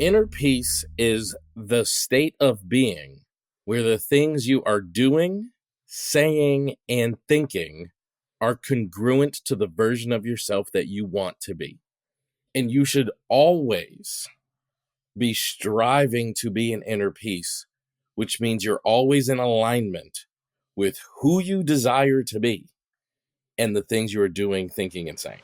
Inner peace is the state of being where the things you are doing, saying, and thinking are congruent to the version of yourself that you want to be. And you should always be striving to be in inner peace, which means you're always in alignment with who you desire to be and the things you are doing, thinking, and saying.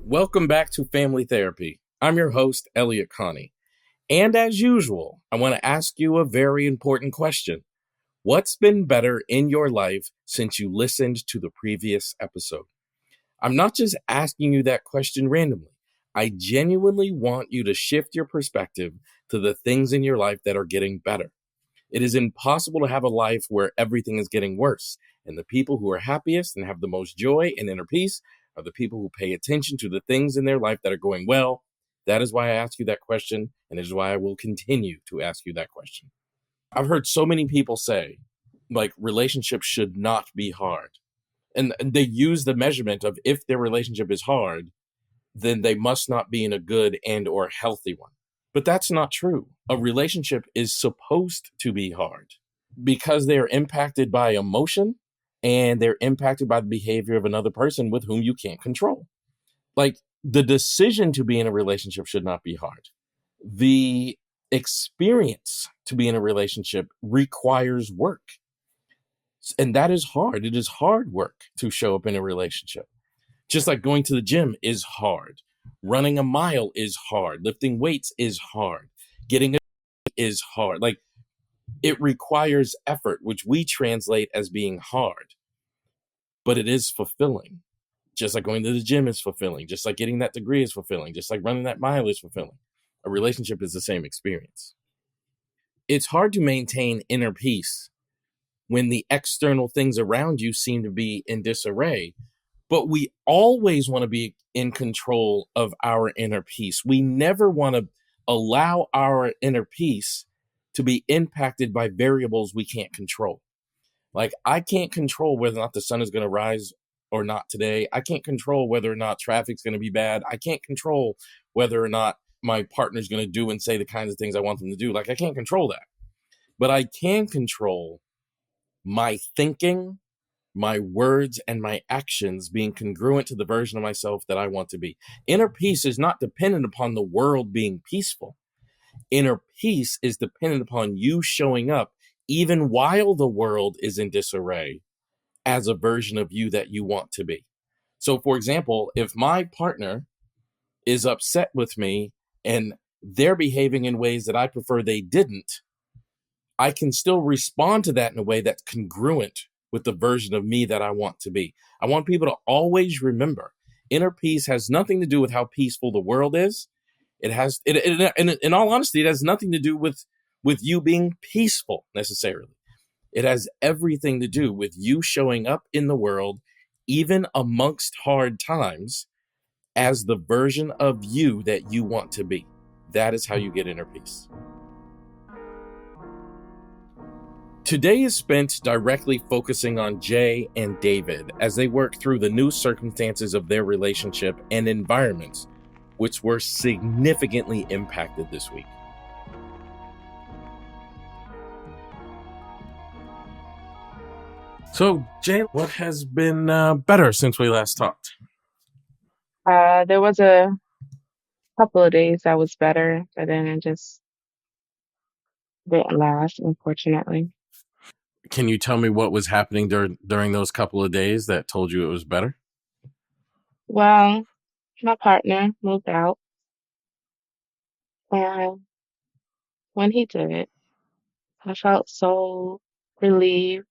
Welcome back to Family Therapy. I'm your host, Elliott Connie. And as usual, I want to ask you a very important question. What's been better in your life since you listened to the previous episode? I'm not just asking you that question randomly. I genuinely want you to shift your perspective to the things in your life that are getting better. It is impossible to have a life where everything is getting worse. And the people who are happiest and have the most joy and inner peace are the people who pay attention to the things in their life that are going well. That is why I ask you that question, and it is why I will continue to ask you that question. I've heard so many people say, like, relationships should not be hard. And they use the measurement of if their relationship is hard, then they must not be in a good and or healthy one. But that's not true. A relationship is supposed to be hard because they're impacted by emotion and they're impacted by the behavior of another person with whom you can't control. Like, the decision to be in a relationship should not be hard. The experience to be in a relationship requires work. And that is hard. It is hard work to show up in a relationship. Just like going to the gym is hard. Running a mile is hard. Lifting weights is hard. Getting a is hard. Like, it requires effort, which we translate as being hard. But it is fulfilling. Just like going to the gym is fulfilling. Just like getting that degree is fulfilling. Just like running that mile is fulfilling. A relationship is the same experience. It's hard to maintain inner peace when the external things around you seem to be in disarray. But we always want to be in control of our inner peace. We never want to allow our inner peace to be impacted by variables we can't control. Like, I can't control whether or not the sun is going to rise or not today. I can't control whether or not traffic's going to be bad. I can't control whether or not my partner's going to do and say the kinds of things I want them to do. Like, I can't control that. But I can control my thinking, my words, and my actions being congruent to the version of myself that I want to be. Inner peace is not dependent upon the world being peaceful. Inner peace is dependent upon you showing up even while the world is in disarray as a version of you that you want to be. So, for example, if my partner is upset with me and they're behaving in ways that I prefer they didn't, I can still respond to that in a way that's congruent with the version of me that I want to be. I want people to always remember inner peace has nothing to do with how peaceful the world is. In all honesty, it has nothing to do with you being peaceful necessarily. It has everything to do with you showing up in the world, even amongst hard times, as the version of you that you want to be. That is how you get inner peace. Today is spent directly focusing on Jay and David as they work through the new circumstances of their relationship and environments, which were significantly impacted this week. So, Jay, what has been better since we last talked? There was a couple of days that was better, but then it just didn't last, unfortunately. Can you tell me what was happening during those couple of days that told you it was better? Well, my partner moved out, and when he did, I felt so relieved,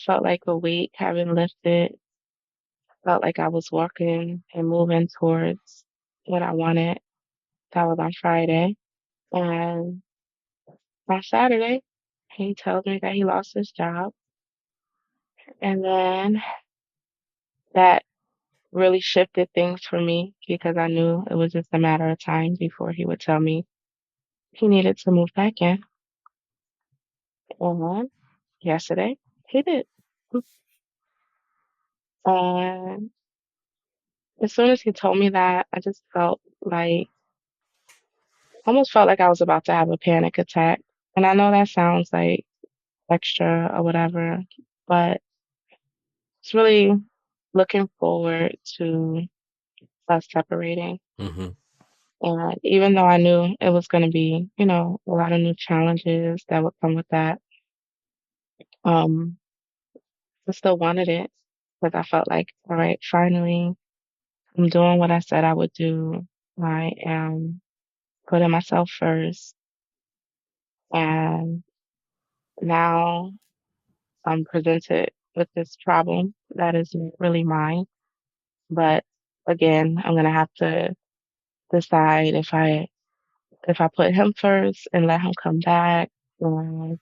felt like a weight having lifted, felt like I was walking and moving towards what I wanted. That was on Friday. And on Saturday, he told me that he lost his job. And then that really shifted things for me because I knew it was just a matter of time before he would tell me he needed to move back in. And yesterday. He did. And as soon as he told me that, I just felt like, almost felt like I was about to have a panic attack. And I know that sounds like extra or whatever, but it's really looking forward to us separating. Mm-hmm. And even though I knew it was going to be, a lot of new challenges that would come with that, um, I still wanted it because I felt like, all right, finally, I'm doing what I said I would do. I am putting myself first. And now I'm presented with this problem that isn't really mine. But again, I'm gonna have to decide if I put him first and let him come back and,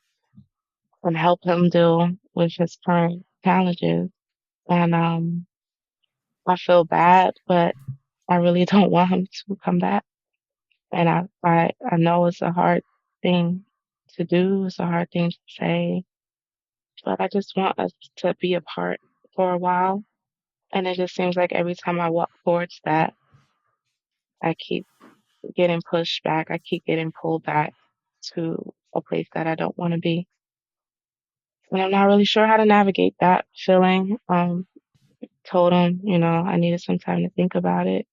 and help him deal with his current challenges. And I feel bad, but I really don't want him to come back. And I know it's a hard thing to do, it's a hard thing to say, but I just want us to be apart for a while. And it just seems like every time I walk towards that, I keep getting pushed back. I keep getting pulled back to a place that I don't want to be. And I'm not really sure how to navigate that feeling. Told him, I needed some time to think about it.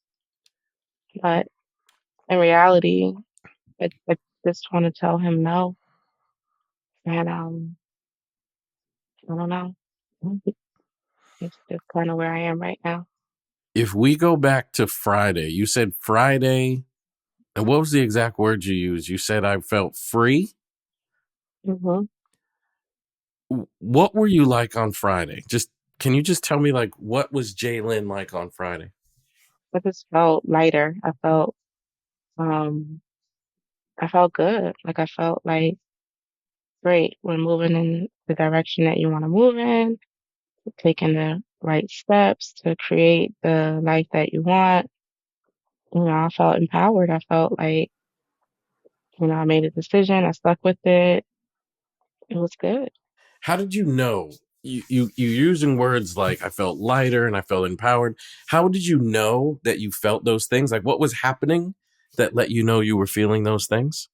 But in reality, I just want to tell him no. And I don't know. It's just kind of where I am right now. If we go back to Friday, you said Friday, and what was the exact word you used? You said I felt free. hmm What were you like on Friday? Just can you just tell me like what was Jalen like on Friday? I just felt lighter. Um, I felt good. Like I felt like great. We're moving in the direction that you want to move in, taking the right steps to create the life that you want. I felt empowered. I felt like, I made a decision. I stuck with it. It was good. How did you know? You using words like I felt lighter and I felt empowered. How did you know that you felt those things? Like what was happening that let you know you were feeling those things?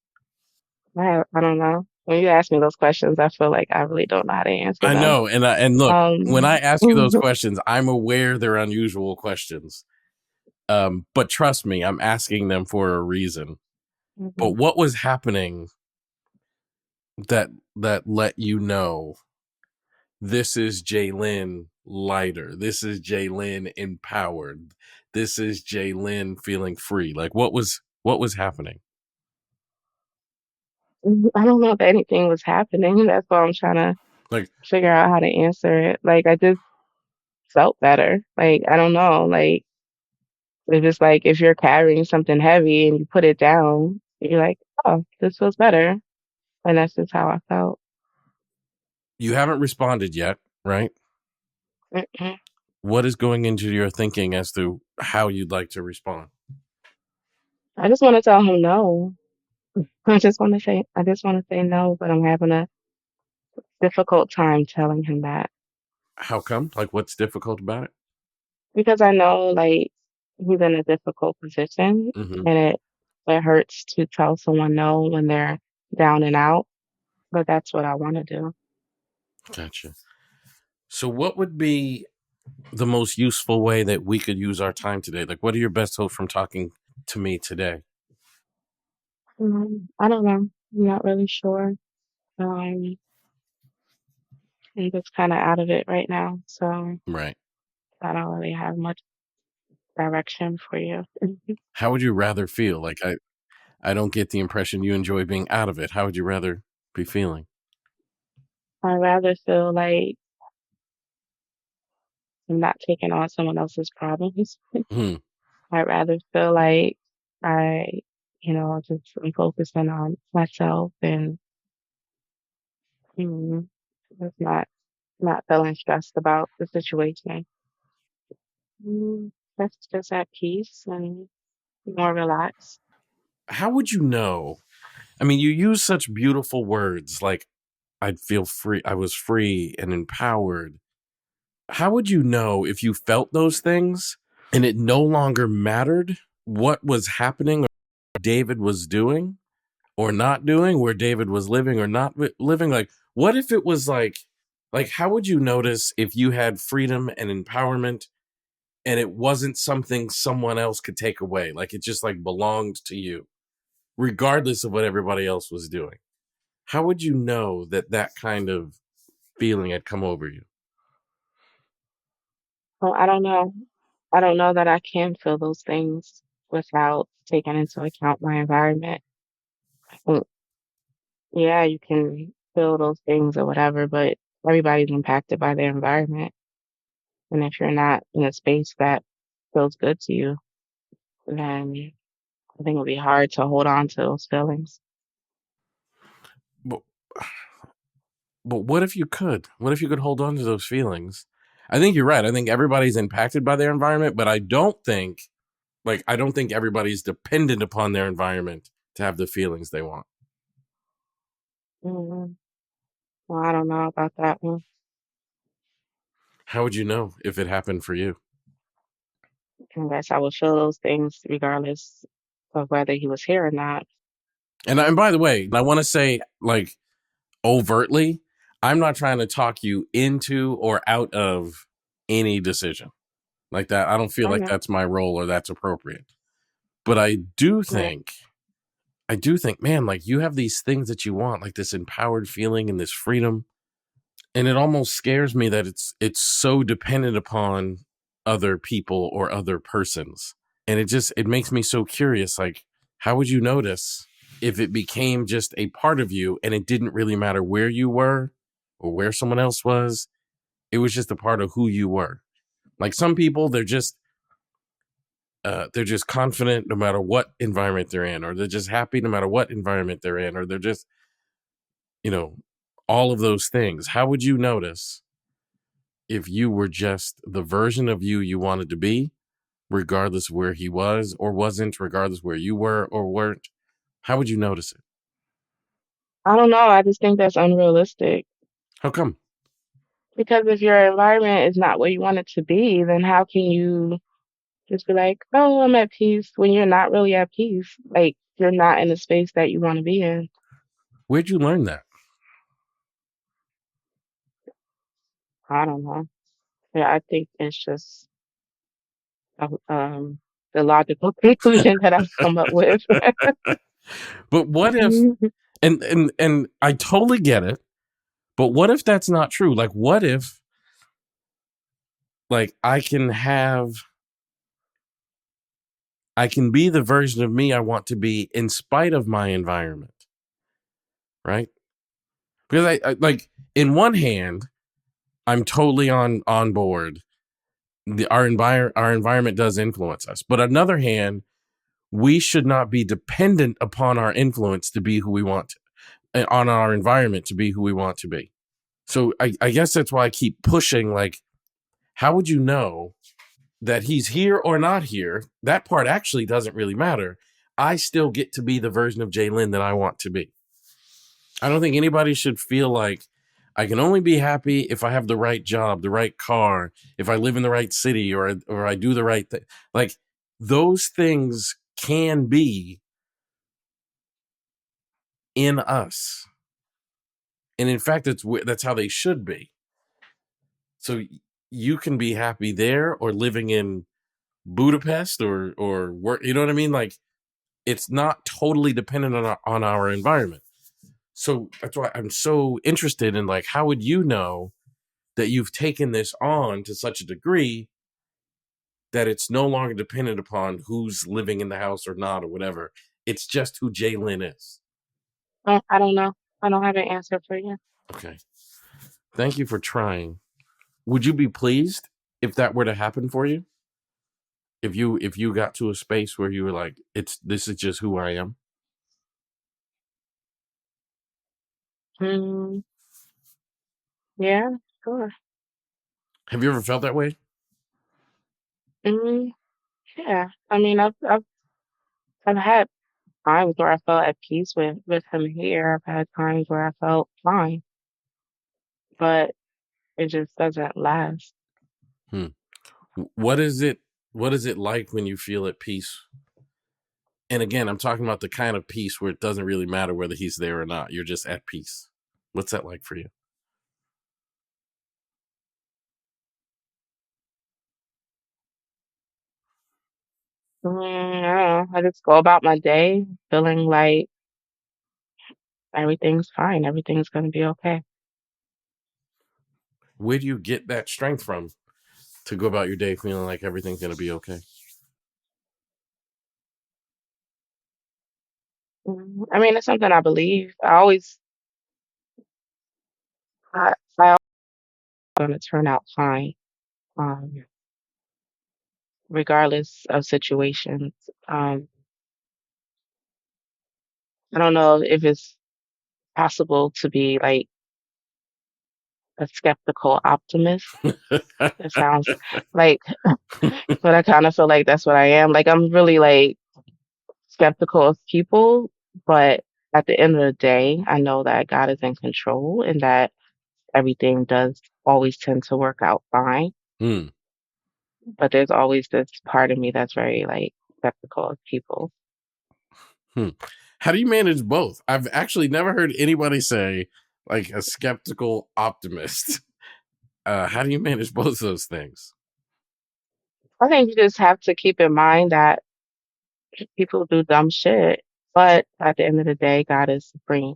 I don't know. When you ask me those questions, I feel like I really don't know how to answer I them. know, and look, when I ask you those Mhm, questions, I'm aware they're unusual questions. But trust me, I'm asking them for a reason. But mhm. what was happening that let you know this is Jalen lighter. This is Jalen empowered. This is Jalen feeling free. Like what was happening? I don't know if anything was happening. That's why I'm trying to Like figure out how to answer it. Like I just felt better. Like I don't know. Like it's just like if you're carrying something heavy and you put it down, you're like, oh, this feels better. And that's just how I felt. you haven't responded yet, right? Mm-mm. What is going into your thinking as to how you'd like to respond? I just want to tell him no. I just want to say no, but I'm having a difficult time telling him that How come? Like what's difficult about it? because I know like he's in a difficult position Mm-hmm. and it hurts to tell someone no when they're down and out, but that's what I want to do. Gotcha. So what would be the most useful way that we could use our time today? Like what are your best hopes from talking to me today? I don't know. I'm not really sure. Um, I'm just kind of out of it right now, so Right. I don't really have much direction for you. How would you rather feel? Like I don't get the impression you enjoy being out of it. How would you rather be feeling? I rather feel like I'm not taking on someone else's problems. Hmm. I'd rather feel like I, just am focusing on myself and mm, just not feeling stressed about the situation. That's just at peace and more relaxed. How would you know? I mean, you use such beautiful words like I'd feel free. I was free and empowered. How would you know if you felt those things and it no longer mattered what was happening or David was doing or not doing, where David was living or not living? Like, what if it was like, how would you notice if you had freedom and empowerment and it wasn't something someone else could take away? Like, it just like belonged to you, regardless of what everybody else was doing. How would you know that that kind of feeling had come over you? Well, I don't know. I don't know that I can feel those things without taking into account my environment. I think, yeah, you can feel those things or whatever, but everybody's impacted by their environment. And if you're not in a space that feels good to you, then I think it'll be hard to hold on to those feelings. But but what if you could? What if you could hold on to those feelings? I think you're right. I think everybody's impacted by their environment, but I don't think everybody's dependent upon their environment to have the feelings they want. Mm, well, I don't know about that one. How would you know if it happened for you? I guess I would feel those things regardless of whether he was here or not. And by the way, I want to say like overtly, I'm not trying to talk you into or out of any decision like that. I don't feel I like know. that's my role or that's appropriate. But I do think, man, like you have these things that you want, like this empowered feeling and this freedom. And it almost scares me that it's so dependent upon other people or other persons. And it makes me so curious. Like, how would you notice if it became just a part of you and it didn't really matter where you were or where someone else was? It was just a part of who you were. Like some people, they're just confident no matter what environment they're in, or they're just happy no matter what environment they're in, or they're just, you know, all of those things. How would you notice if you were just the version of you wanted to be, regardless where he was or wasn't, regardless where you were or weren't? How would you notice it? I don't know. I just think that's unrealistic How come? because if your environment is not where you want it to be, then how can you just be like, oh, I'm at peace when you're not really at peace? Like you're not in the space that you want to be in. Where'd you learn that? I don't know. Yeah, I think it's just the logical conclusion that I've come up with. But what if, and I totally get it, but what if that's not true? Like, what if, like, I can be the version of me I want to be in spite of my environment, right? Because I like, in one hand, I'm totally on board. Our environment does influence us, but on the other hand, we should not be dependent upon our influence to be who we want to, on our environment to be who we want to be. So I guess that's why I keep pushing. Like, how would you know that he's here or not here? That part actually doesn't really matter. I still get to be the version of Jalen that I want to be. I don't think anybody should feel like I can only be happy if I have the right job, the right car, if I live in the right city, or I do the right thing. Like those things can be in us, and in fact, that's how they should be. So you can be happy there, or living in Budapest, or work. You know what I mean? Like it's not totally dependent on our environment. So that's why I'm so interested in like, how would you know that you've taken this on to such a degree that it's no longer dependent upon who's living in the house or not or whatever. It's just who Jay Lynn is. I don't know. I don't have an answer for you. Okay. Thank you for trying. Would you be pleased if that were to happen for you? If you got to a space where you were like, this is just who I am? Mm, yeah, sure. Have you ever felt that way? Mm, yeah. I mean, I've had times where I felt at peace with him here. I've had times where I felt fine. but it just doesn't last. Hmm. What is it? What is it like when you feel at peace? And again, I'm talking about the kind of peace where it doesn't really matter whether he's there or not. You're just at peace. What's that like for you? I don't know. I just go about my day feeling like everything's fine. Everything's gonna be okay. Where do you get that strength from to go about your day feeling like everything's going to be okay? I mean, it's something I believe. I always gonna turn out fine, um, regardless of situations. Um, I don't know if it's possible to be like a skeptical optimist. It sounds like, but I kind of feel like that's what I am. Like I'm really like skeptical of people, but at the end of the day, I know that God is in control and that everything does always tend to work out fine. Hmm. But there's always this part of me that's very like skeptical of people. Hmm. How do you manage both? I've actually never heard anybody say like a skeptical optimist. How do you manage both those things? I think you just have to keep in mind that people do dumb shit, but at the end of the day, God is supreme.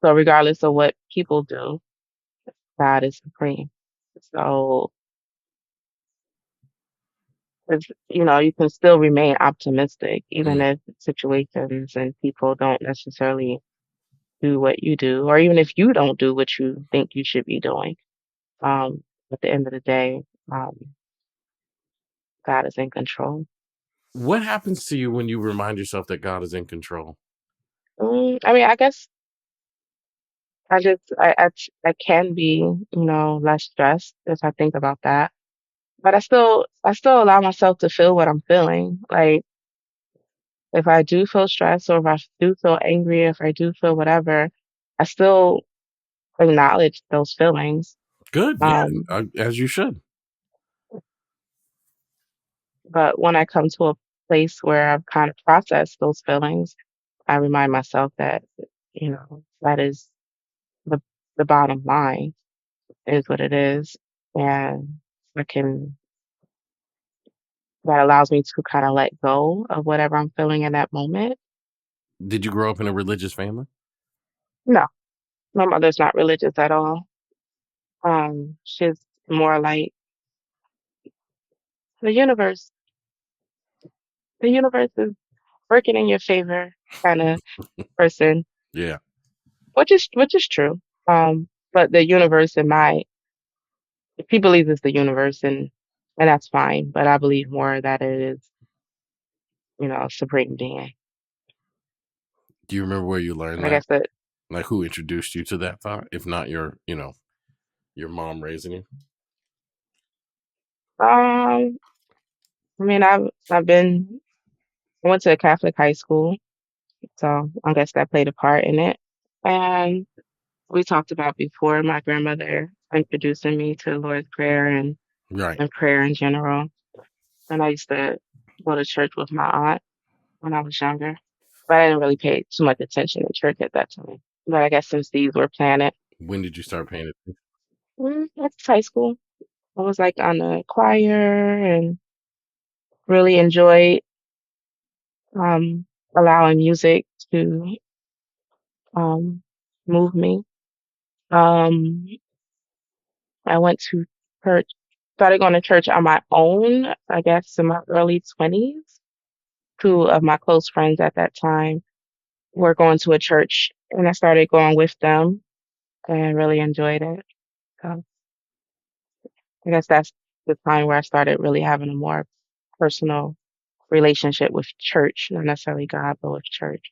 So regardless of what people do, God is supreme. So you can still remain optimistic even Hmm. if situations and people don't necessarily do what you do, or even if you don't do what you think you should be doing. Um, at the end of the day, um, God is in control. What happens to you when you remind yourself that God is in control? I mean, I guess I can be, less stressed if I think about that. But I still allow myself to feel what I'm feeling. Like if I do feel stressed or if I do feel angry, if I do feel whatever, I still acknowledge those feelings. Good, yeah, Um, as you should. but when I come to a place where I've kind of processed those feelings, I remind myself that, that is the the bottom line is what it is. And I can that allows me to kind of let go of whatever I'm feeling in that moment. Did you grow up in a religious family? No, my mother's not religious at all. She's more like the universe. The universe is working in your favor kind of person, Yeah. which is true. But the universe in my he believes it's the universe and that's fine. But I believe more that it is, supreme being. Do you remember where you learned And I that? guess that Like who introduced you to that thought? If not your mom raising you? um I mean I went to a Catholic high school, so I guess that played a part in it. And we talked about before my grandmother introducing me to the Lord's Prayer Right. and prayer in general. And I used to go to church with my aunt when I was younger, but I didn't really pay too much attention in church at that time. But I guess some seeds were planted. When did you start paying attention? That's high school. I was like on the choir and really enjoyed um, allowing music to um, move me. Um, I went to church, started going to church on my own, I guess, in my early 20s. Two of my close friends at that time were going to a church, and I started going with them and really enjoyed it. So I guess that's the time where I started really having a more personal relationship with church, not necessarily God, but with church.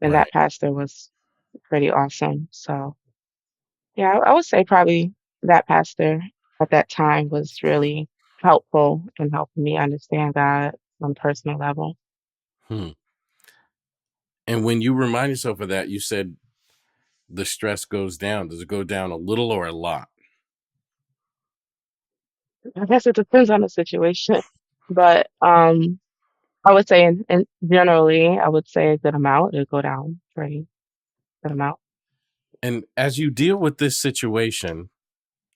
And Right. that pastor was pretty awesome. So yeah, I would say probably that pastor at that time was really helpful in helping me understand God on a personal level. Hmm. And when you remind yourself of that, you said the stress goes down. Does it go down a little or a lot? I guess it depends on the situation, but I would say in generally, I would say a good amount. It'd go down pretty good amount And as you deal with this situation,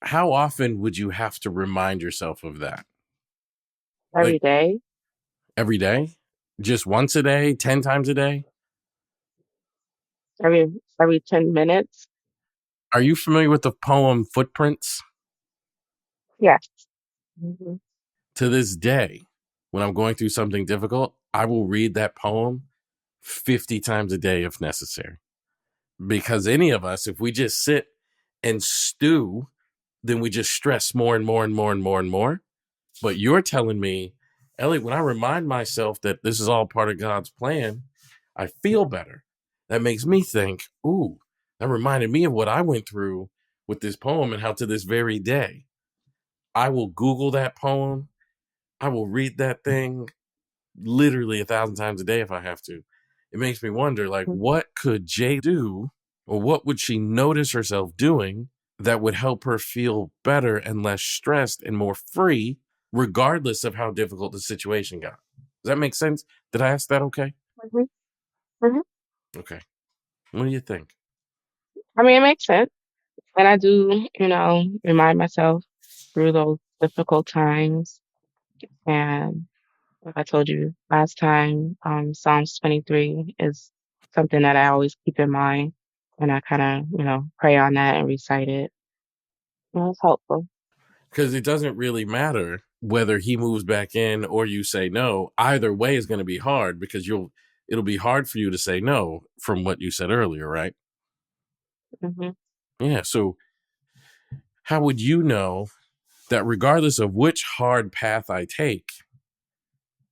how often would you have to remind yourself of that? every Like day, every day? Just once a day? 10 times a day? every every 10 minutes. Are you familiar with the poem Footprints? Yes. Hmm. To this day, when I'm going through something difficult, I will read that poem 50 times a day if necessary. Because any of us, if we just sit and stew, then we just stress more and more and more and more and more. But you're telling me, Ellie, when I remind myself that this is all part of God's plan, I feel better. That makes me think, ooh, that reminded me of what I went through with this poem and how to this very day, I will Google that poem. I will read that thing literally 1,000 times a day if I have to. It makes me wonder, like, what could Jay do, or what would she notice herself doing that would help her feel better and less stressed and more free, regardless of how difficult the situation got? Does that make sense? Did I ask that okay? Hmm. Hmm. Okay. What do you think? I mean, it makes sense, and I do, remind myself through those difficult times. And like I told you last time, Psalms 23 is something that I always keep in mind, and I kind of, pray on that and recite it. Well, it's helpful. Because it doesn't really matter whether he moves back in or you say no. Either way is going to be hard because it'll be hard for you to say no from what you said earlier, right? Hmm. Yeah. So how would you know that regardless of which hard path I take,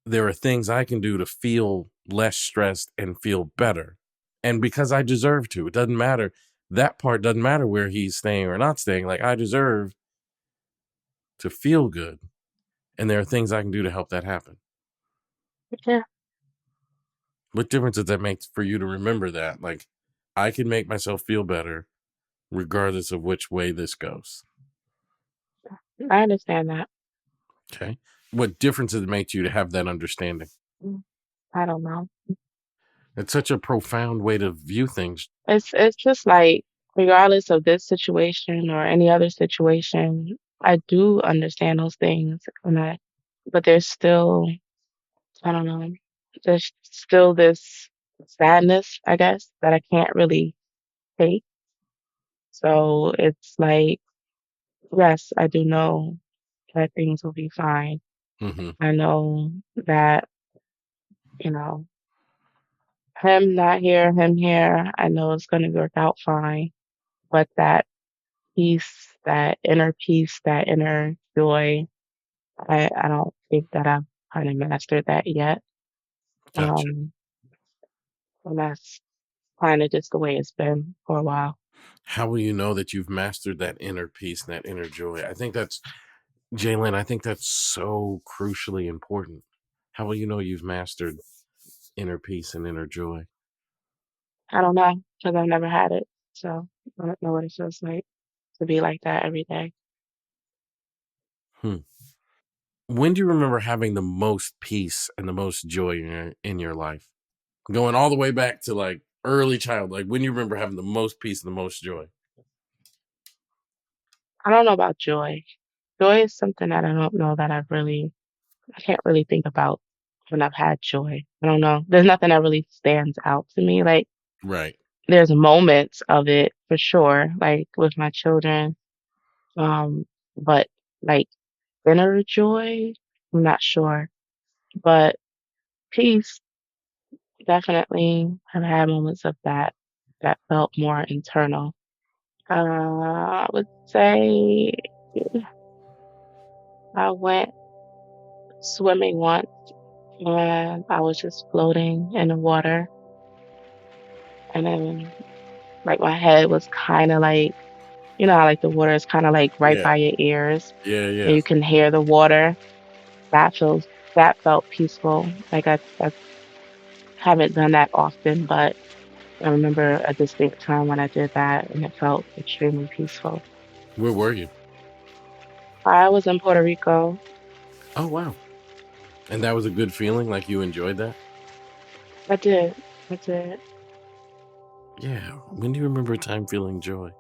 there are things I can do to feel less stressed and feel better? And because I deserve to, it doesn't matter. That part doesn't matter where he's staying or not staying. Like, I deserve to feel good. And there are things I can do to help that happen. Yeah, What difference does that make for you to remember that? Like, I can make myself feel better regardless of which way this goes. I understand that. Okay. What difference does it make to you to have that understanding? Mm, I don't know. It's such a profound way to view things. It's just like regardless of this situation or any other situation, I do understand those things, but there's still, I don't know, there's still this sadness, I guess, that I can't really take. So it's like, yes, I do know that things will be fine. Mm-hmm. I know that, you know, him not here, him here, I know it's going to work out fine. But that peace, that inner peace, that inner joy, I don't think that I've kind of mastered that yet. Gotcha. Um, and that's kind of just the way it's been for a while. How will you know that you've mastered that inner peace and that inner joy? I think that's, Jalen, I think that's so crucially important. How will you know you've mastered inner peace and inner joy? I don't know because I've never had it. So I don't know what it feels like to be like that every day. Hmm. When do you remember having the most peace and the most joy in your life? Going all the way back to like early child, like when you remember having the most peace and the most joy? I don't know about joy. Joy is something that I don't know that I can't really think about when I've had joy. I don't know. There's nothing that really stands out to me. Like, Right. there's moments of it for sure, like with my children. Um, but like inner joy, I'm not sure. But peace, definitely have had moments of that felt more internal. I would say I went swimming once and I was just floating in the water and then like my head was kind of like, how like the water is kind of like right Yeah. by your ears Yeah. and Yeah. you can hear the water. That feels that felt peaceful. Like I haven't done that often, but I remember a distinct time when I did that and it felt extremely peaceful. Where were you? I was in Puerto Rico. Oh, wow. And that was a good feeling? Like you enjoyed that? I did. I did. Yeah. When do you remember a time feeling joy?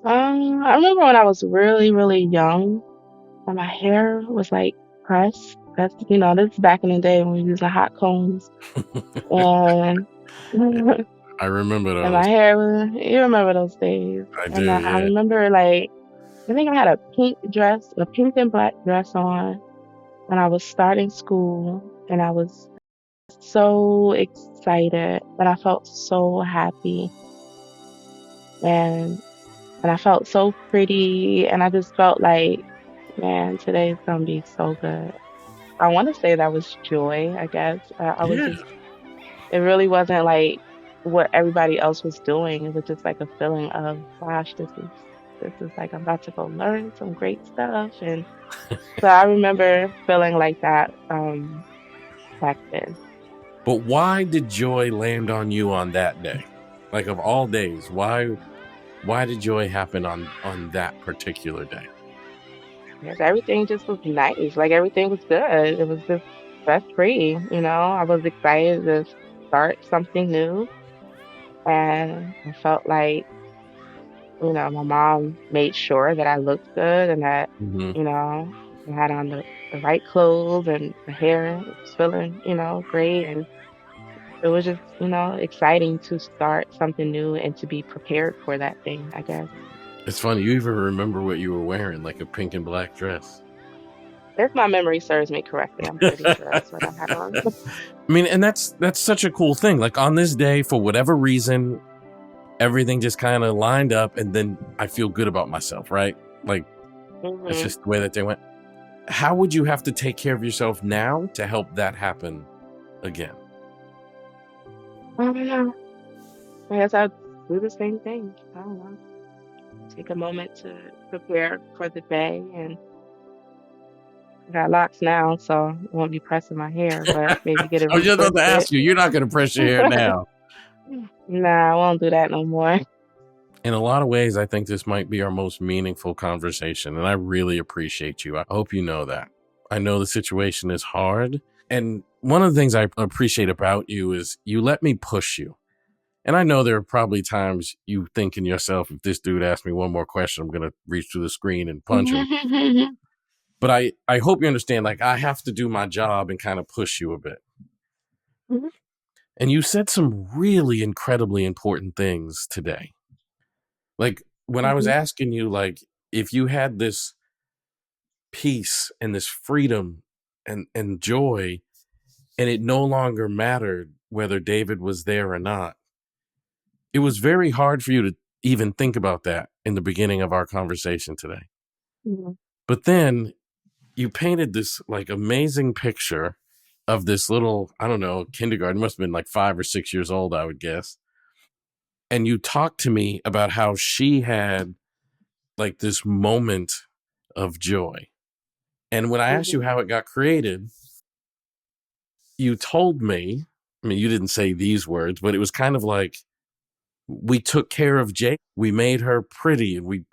I remember when I was really, really young and my hair was like pressed. That's, this is back in the day when we were using hot combs. And and I remember my those. hair was, you remember those days. I And do, I yeah. remember like, I think I had a pink dress, a pink and black dress on when I was starting school. And I was so excited, but I felt so happy. And and I felt so pretty, and I just felt like, man, today's gonna be so good. I want to say that was joy, I guess. I was Yeah. just, it really wasn't like what everybody else was doing. It was just like a feeling of, gosh, this is like I'm about to go learn some great stuff. And so I remember feeling like that back then. But why did joy land on you on that day? Like of all days, why did joy happen on that particular day? Yes, everything just was nice. Like everything was good. It was just stress free, I was excited to start something new. And I felt like, my mom made sure that I looked good and that, Hmm. I had on the right clothes and the hair was feeling, great. And it was just, exciting to start something new and to be prepared for that thing, I guess. It's funny, you even remember what you were wearing, like a pink and black dress. If my memory serves me correctly, I'm pretty sure I that's what I had on. mean, and that's such a cool thing. Like on this day, for whatever reason, everything just kind of lined up, and then I feel good about myself, right? Like that's hmm just the way that they went. How would you have to take care of yourself now to help that happen again? I don't know. I guess I'd do the same thing. I don't know. Take a moment to prepare for the day, and I got locks now, so I won't be pressing my hair, but maybe get it I was just about to retwisted. ask you. You're not going to press your hair now. Nah, I won't do that no more. In a lot of ways, I think this might be our most meaningful conversation, and I really appreciate you. I hope you know that. I know the situation is hard, and one of the things I appreciate about you is you let me push you. And I know there are probably times you think in yourself, if this dude asks me one more question, I'm going to reach through the screen and punch him. But I hope you understand, like, I have to do my job and kind of push you a bit. And you said some really incredibly important things today. Like, when I was Mhm, asking you, like, if you had this peace and this freedom and joy, and it no longer mattered whether David was there or not, it was very hard for you to even think about that in the beginning of our conversation today. mhm, But then you painted this like amazing picture of this little, I don't know, kindergarten, must have been like 5 or 6 years old, I would guess. And you talked to me about how she had like this moment of joy. And when I asked you mhm, how it got created, you told me, I mean, you didn't say these words, but it was kind of like we took care of Jay. We made her pretty and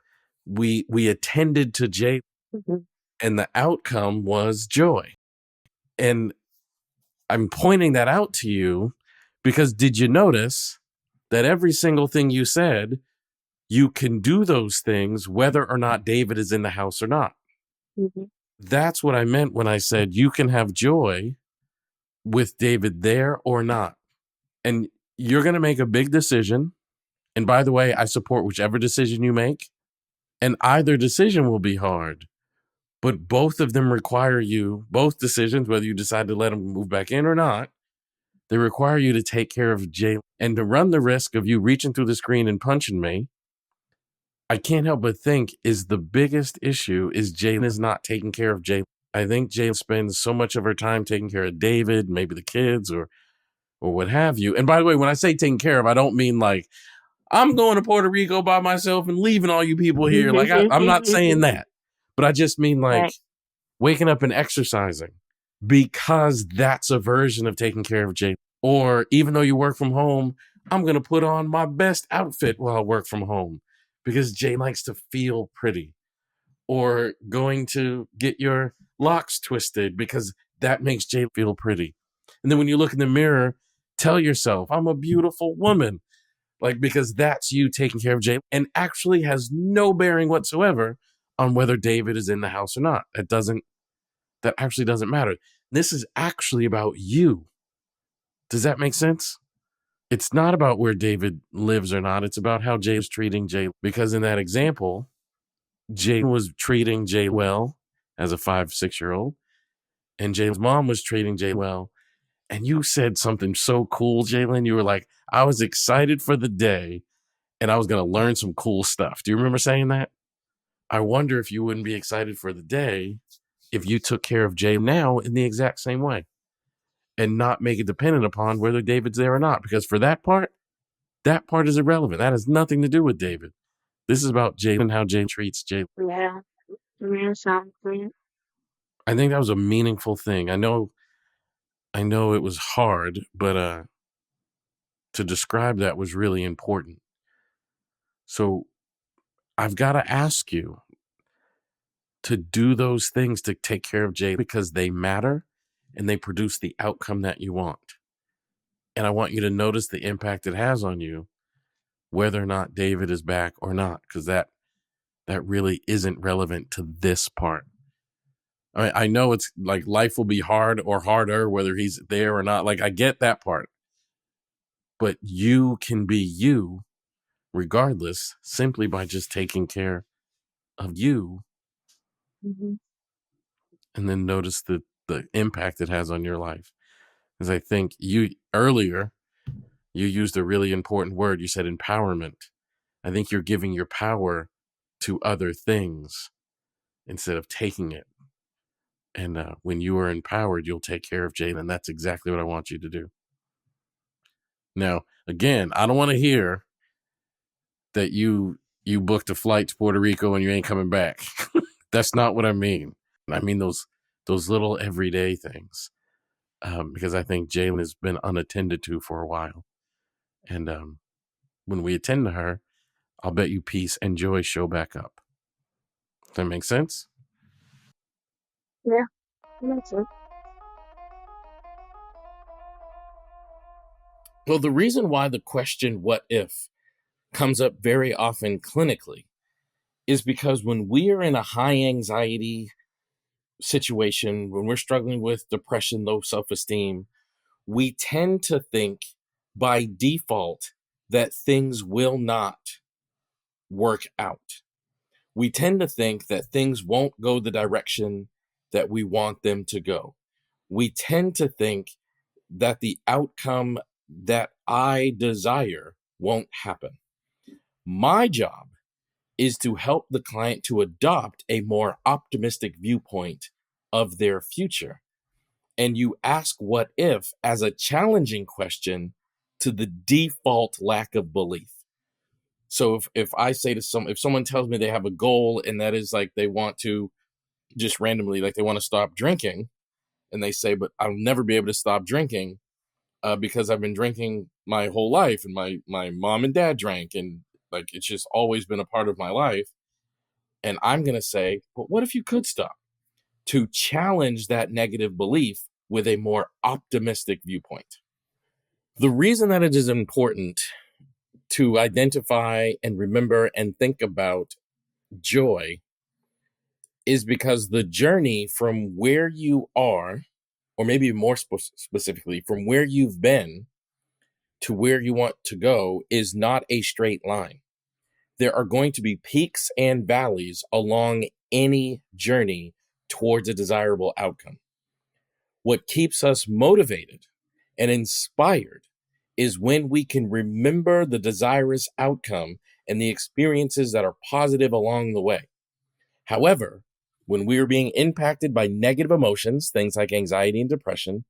we attended to Jay, mhm, and the outcome was joy. And I'm pointing that out to you because did you notice that every single thing you said, you can do those things whether or not David is in the house or not? mhm, That's what I meant when I said you can have joy with David there or not. And you're going to make a big decision. And by the way, I support whichever decision you make. And either decision will be hard, but both of them require you, both decisions, whether you decide to let him move back in or not, they require you to take care of Jay and to run the risk of you reaching through the screen and punching me. I can't help but think is the biggest issue is Jalen is not taking care of Jay. I think Jay spends so much of her time taking care of David, maybe the kids or what have you. And by the way, when I say taking care of, I don't mean like I'm going to Puerto Rico by myself and leaving all you people here. Like I'm not saying that, but I just mean like right. waking up and exercising because that's a version of taking care of Jay. Or even though you work from home, I'm going to put on my best outfit while I work from home because Jay likes to feel pretty. or going to get your locks twisted because that makes Jay feel pretty. And then when you look in the mirror, tell yourself, I'm a beautiful woman. Like, because that's you taking care of Jay and actually has no bearing whatsoever on whether David is in the house or not. That actually doesn't matter. This is actually about you. Does that make sense? It's not about where David lives or not. It's about how Jay is treating Jay. Because in that example, Jay was treating Jay well as a 5, 6-year-old, and Jay's mom was treating Jay well. And you said something so cool, Jalen. You were like, I was excited for the day and I was going to learn some cool stuff. Do you remember saying that? I wonder if you wouldn't be excited for the day if you took care of Jay now in the exact same way and not make it dependent upon whether David's there or not. Because for that part is irrelevant. That has nothing to do with David. This is about Jay and how Jay treats Jay. Yeah. Yeah, sounds great. I think that was a meaningful thing. I know it was hard, but to describe that was really important. So I've got to ask you to do those things to take care of Jay because they matter and they produce the outcome that you want. And I want you to notice the impact it has on you, whether or not David is back or not, because that really isn't relevant to this part. I know it's like life will be hard or harder, whether he's there or not. Like, I get that part. But you can be you regardless, simply by just taking care of you, Hmm. and then notice the impact it has on your life. Because I think you earlier, you used a really important word. You said empowerment. I think you're giving your power to other things instead of taking it. And when you are empowered, you'll take care of Jalen. That's exactly what I want you to do. Now, again, I don't want to hear that you booked a flight to Puerto Rico and you ain't coming back. That's not what I mean. I mean those little everyday things, because I think Jalen has been unattended to for a while. And when we attend to her, I'll bet you peace and joy show back up. Does that make sense? Yeah, that's it. Well, the reason why the question, what if, comes up very often clinically is because when we are in a high anxiety situation, when we're struggling with depression, low self esteem, we tend to think by default that things will not work out. We tend to think that things won't go the direction that we want them to go. We tend to think that the outcome that I desire won't happen. My job is to help the client to adopt a more optimistic viewpoint of their future. And you ask what if as a challenging question to the default lack of belief. So if I say to if someone tells me they have a goal and that is like they want to just randomly, like they want to stop drinking, and they say, but I'll never be able to stop drinking because I've been drinking my whole life and my mom and dad drank and like it's just always been a part of my life. And I'm going to say, but what if you could stop? To challenge that negative belief with a more optimistic viewpoint. The reason that it is important to identify and remember and think about joy is because the journey from where you are, or maybe more specifically, from where you've been to where you want to go, is not a straight line. There are going to be peaks and valleys along any journey towards a desirable outcome. What keeps us motivated and inspired is when we can remember the desirous outcome and the experiences that are positive along the way. However, when we are being impacted by negative emotions, things like anxiety and depression,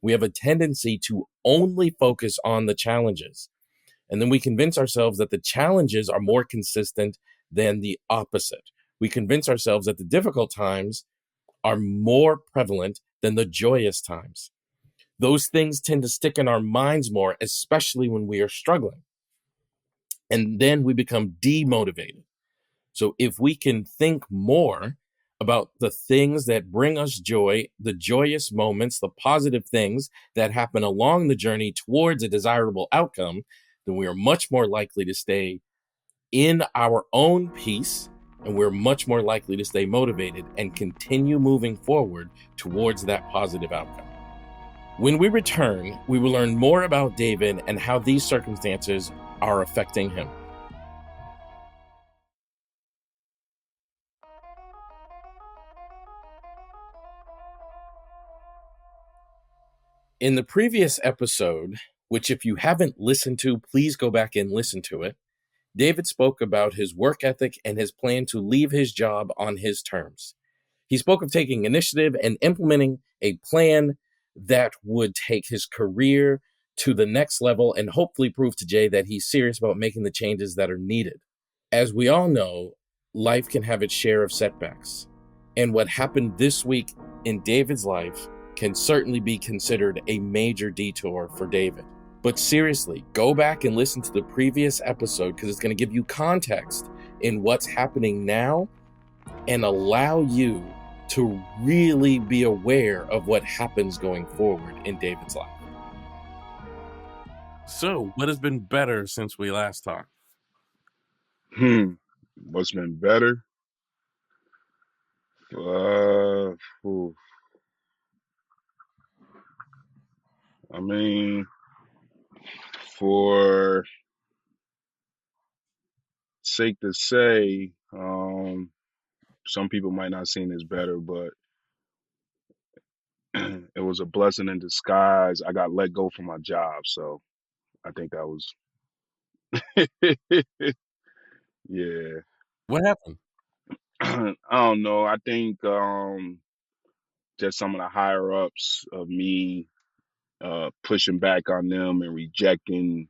we have a tendency to only focus on the challenges. And then we convince ourselves that the challenges are more consistent than the opposite. We convince ourselves that the difficult times are more prevalent than the joyous times. Those things tend to stick in our minds more, especially when we are struggling. And then we become demotivated. So if we can think more about the things that bring us joy, the joyous moments, the positive things that happen along the journey towards a desirable outcome, then we are much more likely to stay in our own peace, and we're much more likely to stay motivated and continue moving forward towards that positive outcome. When we return, we will learn more about David and how these circumstances are affecting him. In the previous episode, which if you haven't listened to, please go back and listen to it, David spoke about his work ethic and his plan to leave his job on his terms. He spoke of taking initiative and implementing a plan that would take his career to the next level and hopefully prove to Jay that he's serious about making the changes that are needed. As we all know, life can have its share of setbacks. And what happened this week in David's life can certainly be considered a major detour for David. But seriously, go back and listen to the previous episode because it's going to give you context in what's happening now and allow you to really be aware of what happens going forward in David's life. So, what has been better since we last talked? What's been better? Ooh. I mean, for sake to say, some people might not seem as better, but it was a blessing in disguise. I got let go from my job, so I think that was, yeah. What happened? I don't know. I think just some of the higher ups of me pushing back on them and rejecting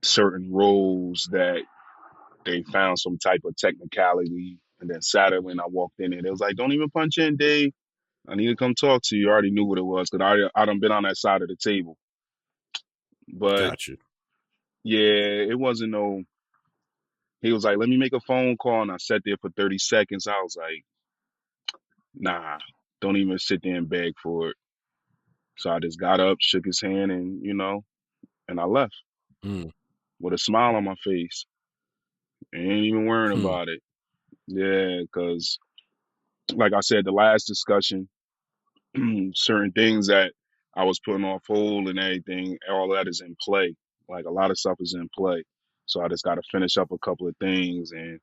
certain roles that they found some type of technicality. And then Saturday when I walked in, and it was like, "Don't even punch in, Dave. I need to come talk to you." I already knew what it was because I done been on that side of the table. But Got you. yeah, it wasn't no. He was like, "Let me make a phone call," and I sat there for 30 seconds. I was like, "Nah, don't even sit there and beg for it." So I just got up, shook his hand, and and I left Mm. with a smile on my face. Ain't even worrying Hmm. about it. Yeah, because like I said, the last discussion, certain things that I was putting off hold and everything, all that is in play. Like a lot of stuff is in play. So I just got to finish up a couple of things and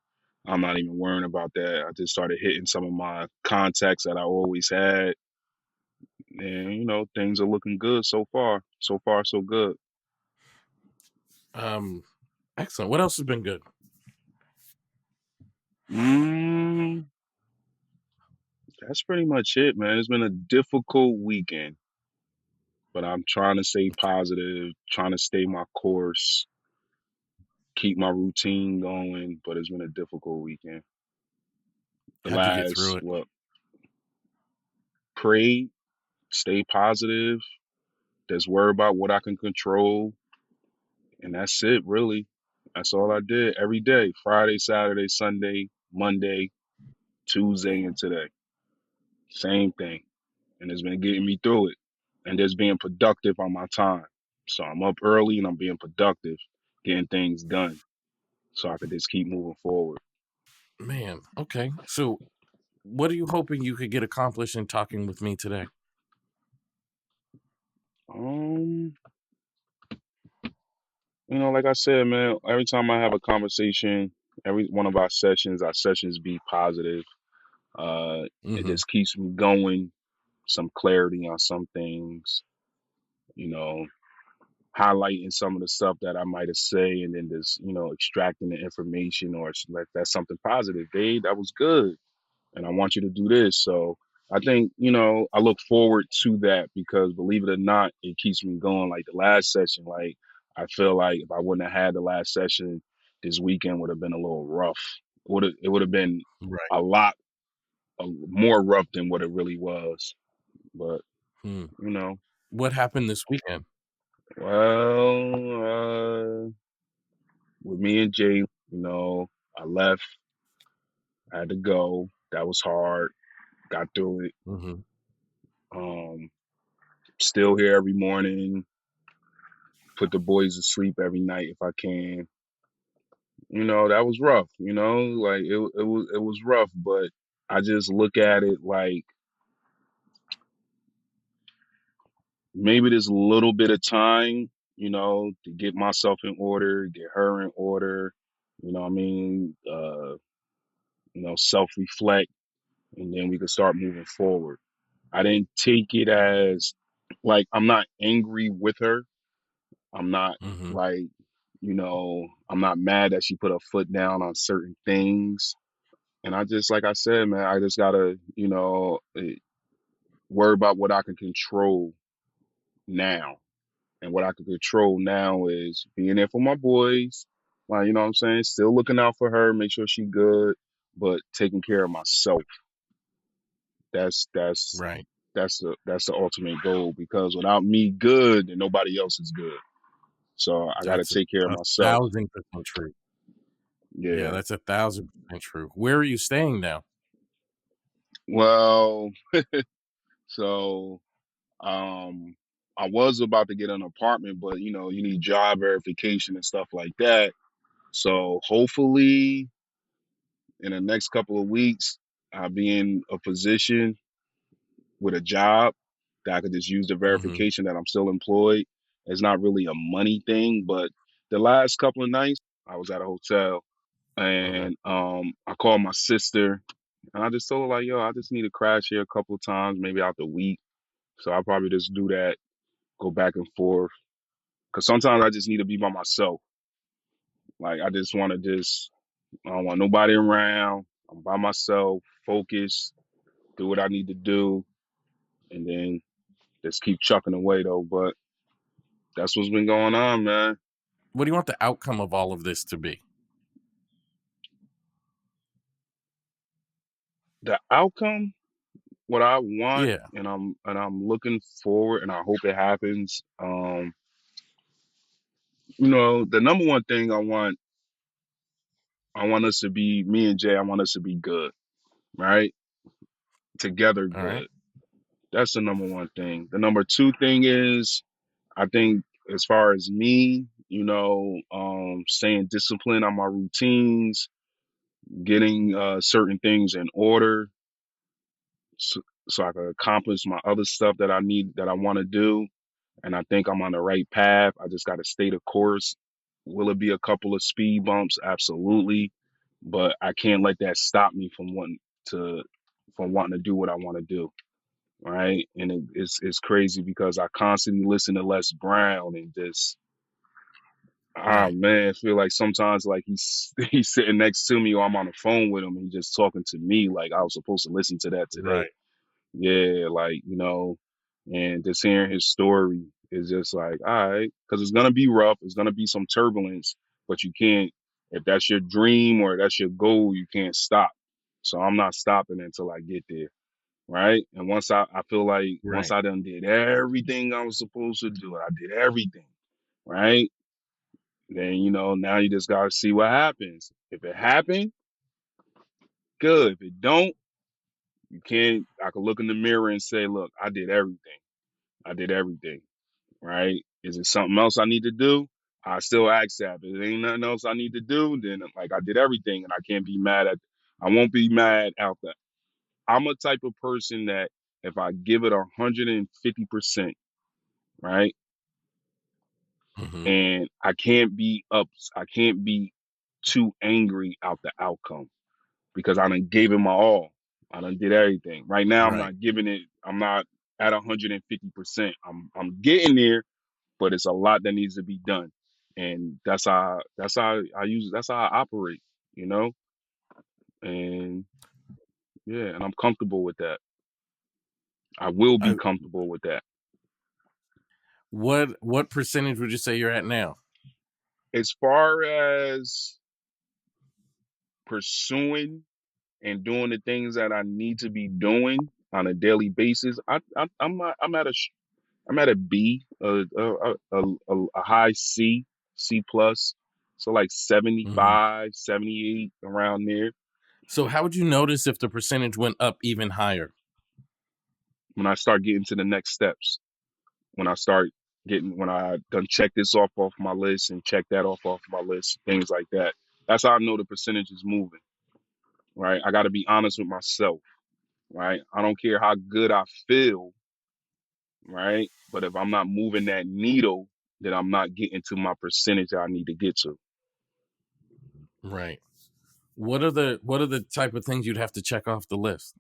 I'm not even worrying about that. I just started hitting some of my contacts that I always had. And, things are looking good so far. So far, so good. Excellent. What else has been good? Mm, that's pretty much it, man. It's been a difficult weekend, but I'm trying to stay positive, trying to stay my course, keep my routine going, but it's been a difficult weekend. The How'd you get last, through it? pray, stay positive, just worry about what I can control, and that's it, really. That's all I did every day, Friday, Saturday, Sunday, Monday, Tuesday, and today. Same thing. And it's been getting me through it. And just being productive on my time. So I'm up early and I'm being productive, getting things done so I could just keep moving forward. Man, okay. So, what are you hoping you could get accomplished in talking with me today? Um, like I said, man, every time I have a conversation, every one of our sessions be positive. It Mm-hmm. just keeps me going, some clarity on some things, you know, highlighting some of the stuff that I might have say and then just, extracting the information or like that's something positive. Dave, that was good. And I want you to do this. So I think, I look forward to that because believe it or not, it keeps me going. Like the last session, like I feel like if I wouldn't have had the last session, this weekend would have been a little rough. It would have been Right. a lot more rough than what it really was. But Hmm. you know, What happened this weekend? well, with me and Jay, I left. I had to go. That was hard. Got through it. Hmm. Um, Still here every morning. Put the boys to sleep every night if I can. That was rough. Like it was rough, but I just look at it like maybe this little bit of time, to get myself in order, get her in order. What I mean, self reflect, and then we could start moving forward. I didn't take it as like I'm not angry with her. I'm not Hmm. like, I'm not mad that she put her foot down on certain things. And I just, like I said, man, I just gotta, worry about what I can control now. And what I can control now is being there for my boys. Like, what I'm saying? Still looking out for her, make sure she good, but taking care of myself. That's that's Right. that's the ultimate goal because without me good, then nobody else is good. So I gotta That's take care of a myself. 1,000% true. Yeah, Yeah. that's 1,000% true. Where are you staying now? Well, so um I was about to get an apartment, but you need job verification and stuff like that. So hopefully in the next couple of weeks, I'll be in a position with a job that I could just use the Hmm. verification that I'm still employed. It's not really a money thing, but the last couple of nights I was at a hotel Okay. and I called my sister and I just told her like, yo, I just need to crash here a couple of times, maybe out the week. So I'll probably just do that, go back and forth. Cause sometimes I just need to be by myself. Like I just want to I don't want nobody around. I'm by myself, focus, do what I need to do, and then just keep chucking away though. But that's what's been going on, man. What do you want the outcome of all of this to be? The outcome, what I want, Yeah. and I'm looking forward, and I hope it happens. The number one thing I want us to be me and Jay. I want us to be good, right? Together, All right. good. That's the number one thing. The number two thing is, I think, as far as me, staying disciplined on my routines, getting certain things in order, so, so I can accomplish my other stuff that I need, that I want to do. And I think I'm on the right path. I just got to stay the course. Will it be a couple of speed bumps? Absolutely. But I can't let that stop me to from wanting to do what I want to do. Right. And it's crazy because I constantly listen to Les Brown and just, ah Right. man, I feel like sometimes like he's sitting next to me or I'm on the phone with him and he's just talking to me like I was supposed to listen to that today. Right. Yeah, like, and just hearing his story is just like, all right, because it's gonna be rough, it's gonna be some turbulence, but you can't, if that's your dream or that's your goal, you can't stop. So I'm not stopping until I get there, right? And once I feel like once Right. I done did everything I was supposed to do, I did everything, right? Then now you just gotta see what happens. If it happened, good. If it don't, you can't. I can look in the mirror and say, look, I did everything. I did everything, right? Is it something else I need to do? I still ask that. If there ain't nothing else I need to do, then like I did everything and I can't be mad at, I won't be mad out there. I'm a type of person that if I give it 150%, right? Hmm. And I can't be too angry out the outcome because I done gave it my all. I done did everything. Right now Right. I'm not at 150%. I'm getting there, but it's a lot that needs to be done. And that's how I operate, you know? And yeah, and I'm comfortable with that. I will be I, comfortable with that. what percentage would you say you're at now? As far as pursuing and doing the things that I need to be doing on a daily basis, I'm at a B, a high C plus, so like Hmm. 75, 78 around there. So how would you notice if the percentage went up even higher? When I start getting to the next steps, when I start when I done check this off my list and check that off my list, things like that. That's how I know the percentage is moving, right? I got to be honest with myself, right? I don't care how good I feel, right? But if I'm not moving that needle, then I'm not getting to my percentage I need to get to. Right. What are the type of things you'd have to check off the list?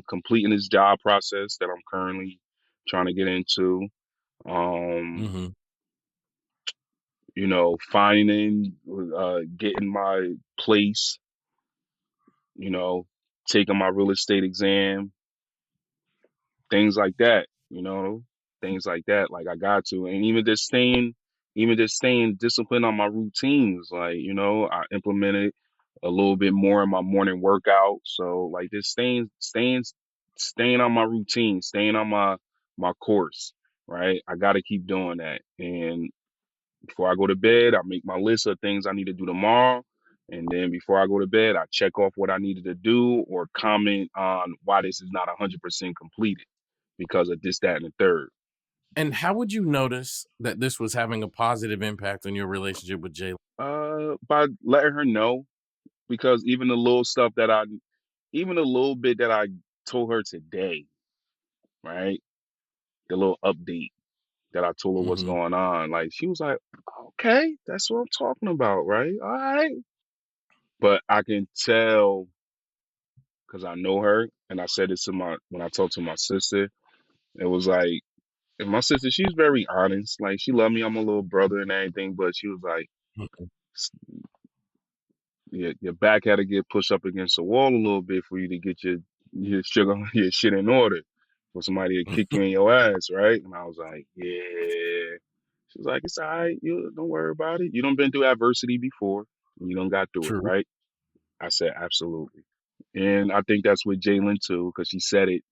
Completing this job process that I'm currently trying to get into. Um, Mm-hmm. finding, getting my place, you know, taking my real estate exam, things like that, things like that. Like I got to, and even just staying disciplined on my routines. Like, I implemented a little bit more in my morning workout. So like just staying on my routine, staying on my course, right? I got to keep doing that. And before I go to bed, I make my list of things I need to do tomorrow. And then before I go to bed, I check off what I needed to do or comment on why this is not 100% completed because of this, that, and the third. And how would you notice that this was having a positive impact on your relationship with Jay? By letting her know, because even the little bit that I told her today, right? The little update that I told her what's Mm-hmm. going on, like she was like, okay, that's what I'm talking about, right? All right. But I can tell because I know her, and I said this when I talked to my sister. It was like, and my sister, she's very honest. Like she loved me. I'm a little brother and everything, but she was like, "S- your back had to get pushed up against the wall a little bit for you to get your sugar your shit in order, for somebody to kick you in your ass, right?" And I was like, "Yeah." She was like, "It's all right. You don't worry about it. You done been through adversity before. And you done got through it, True. right?" I said, "Absolutely." And I think that's with Jalen too, because she said it.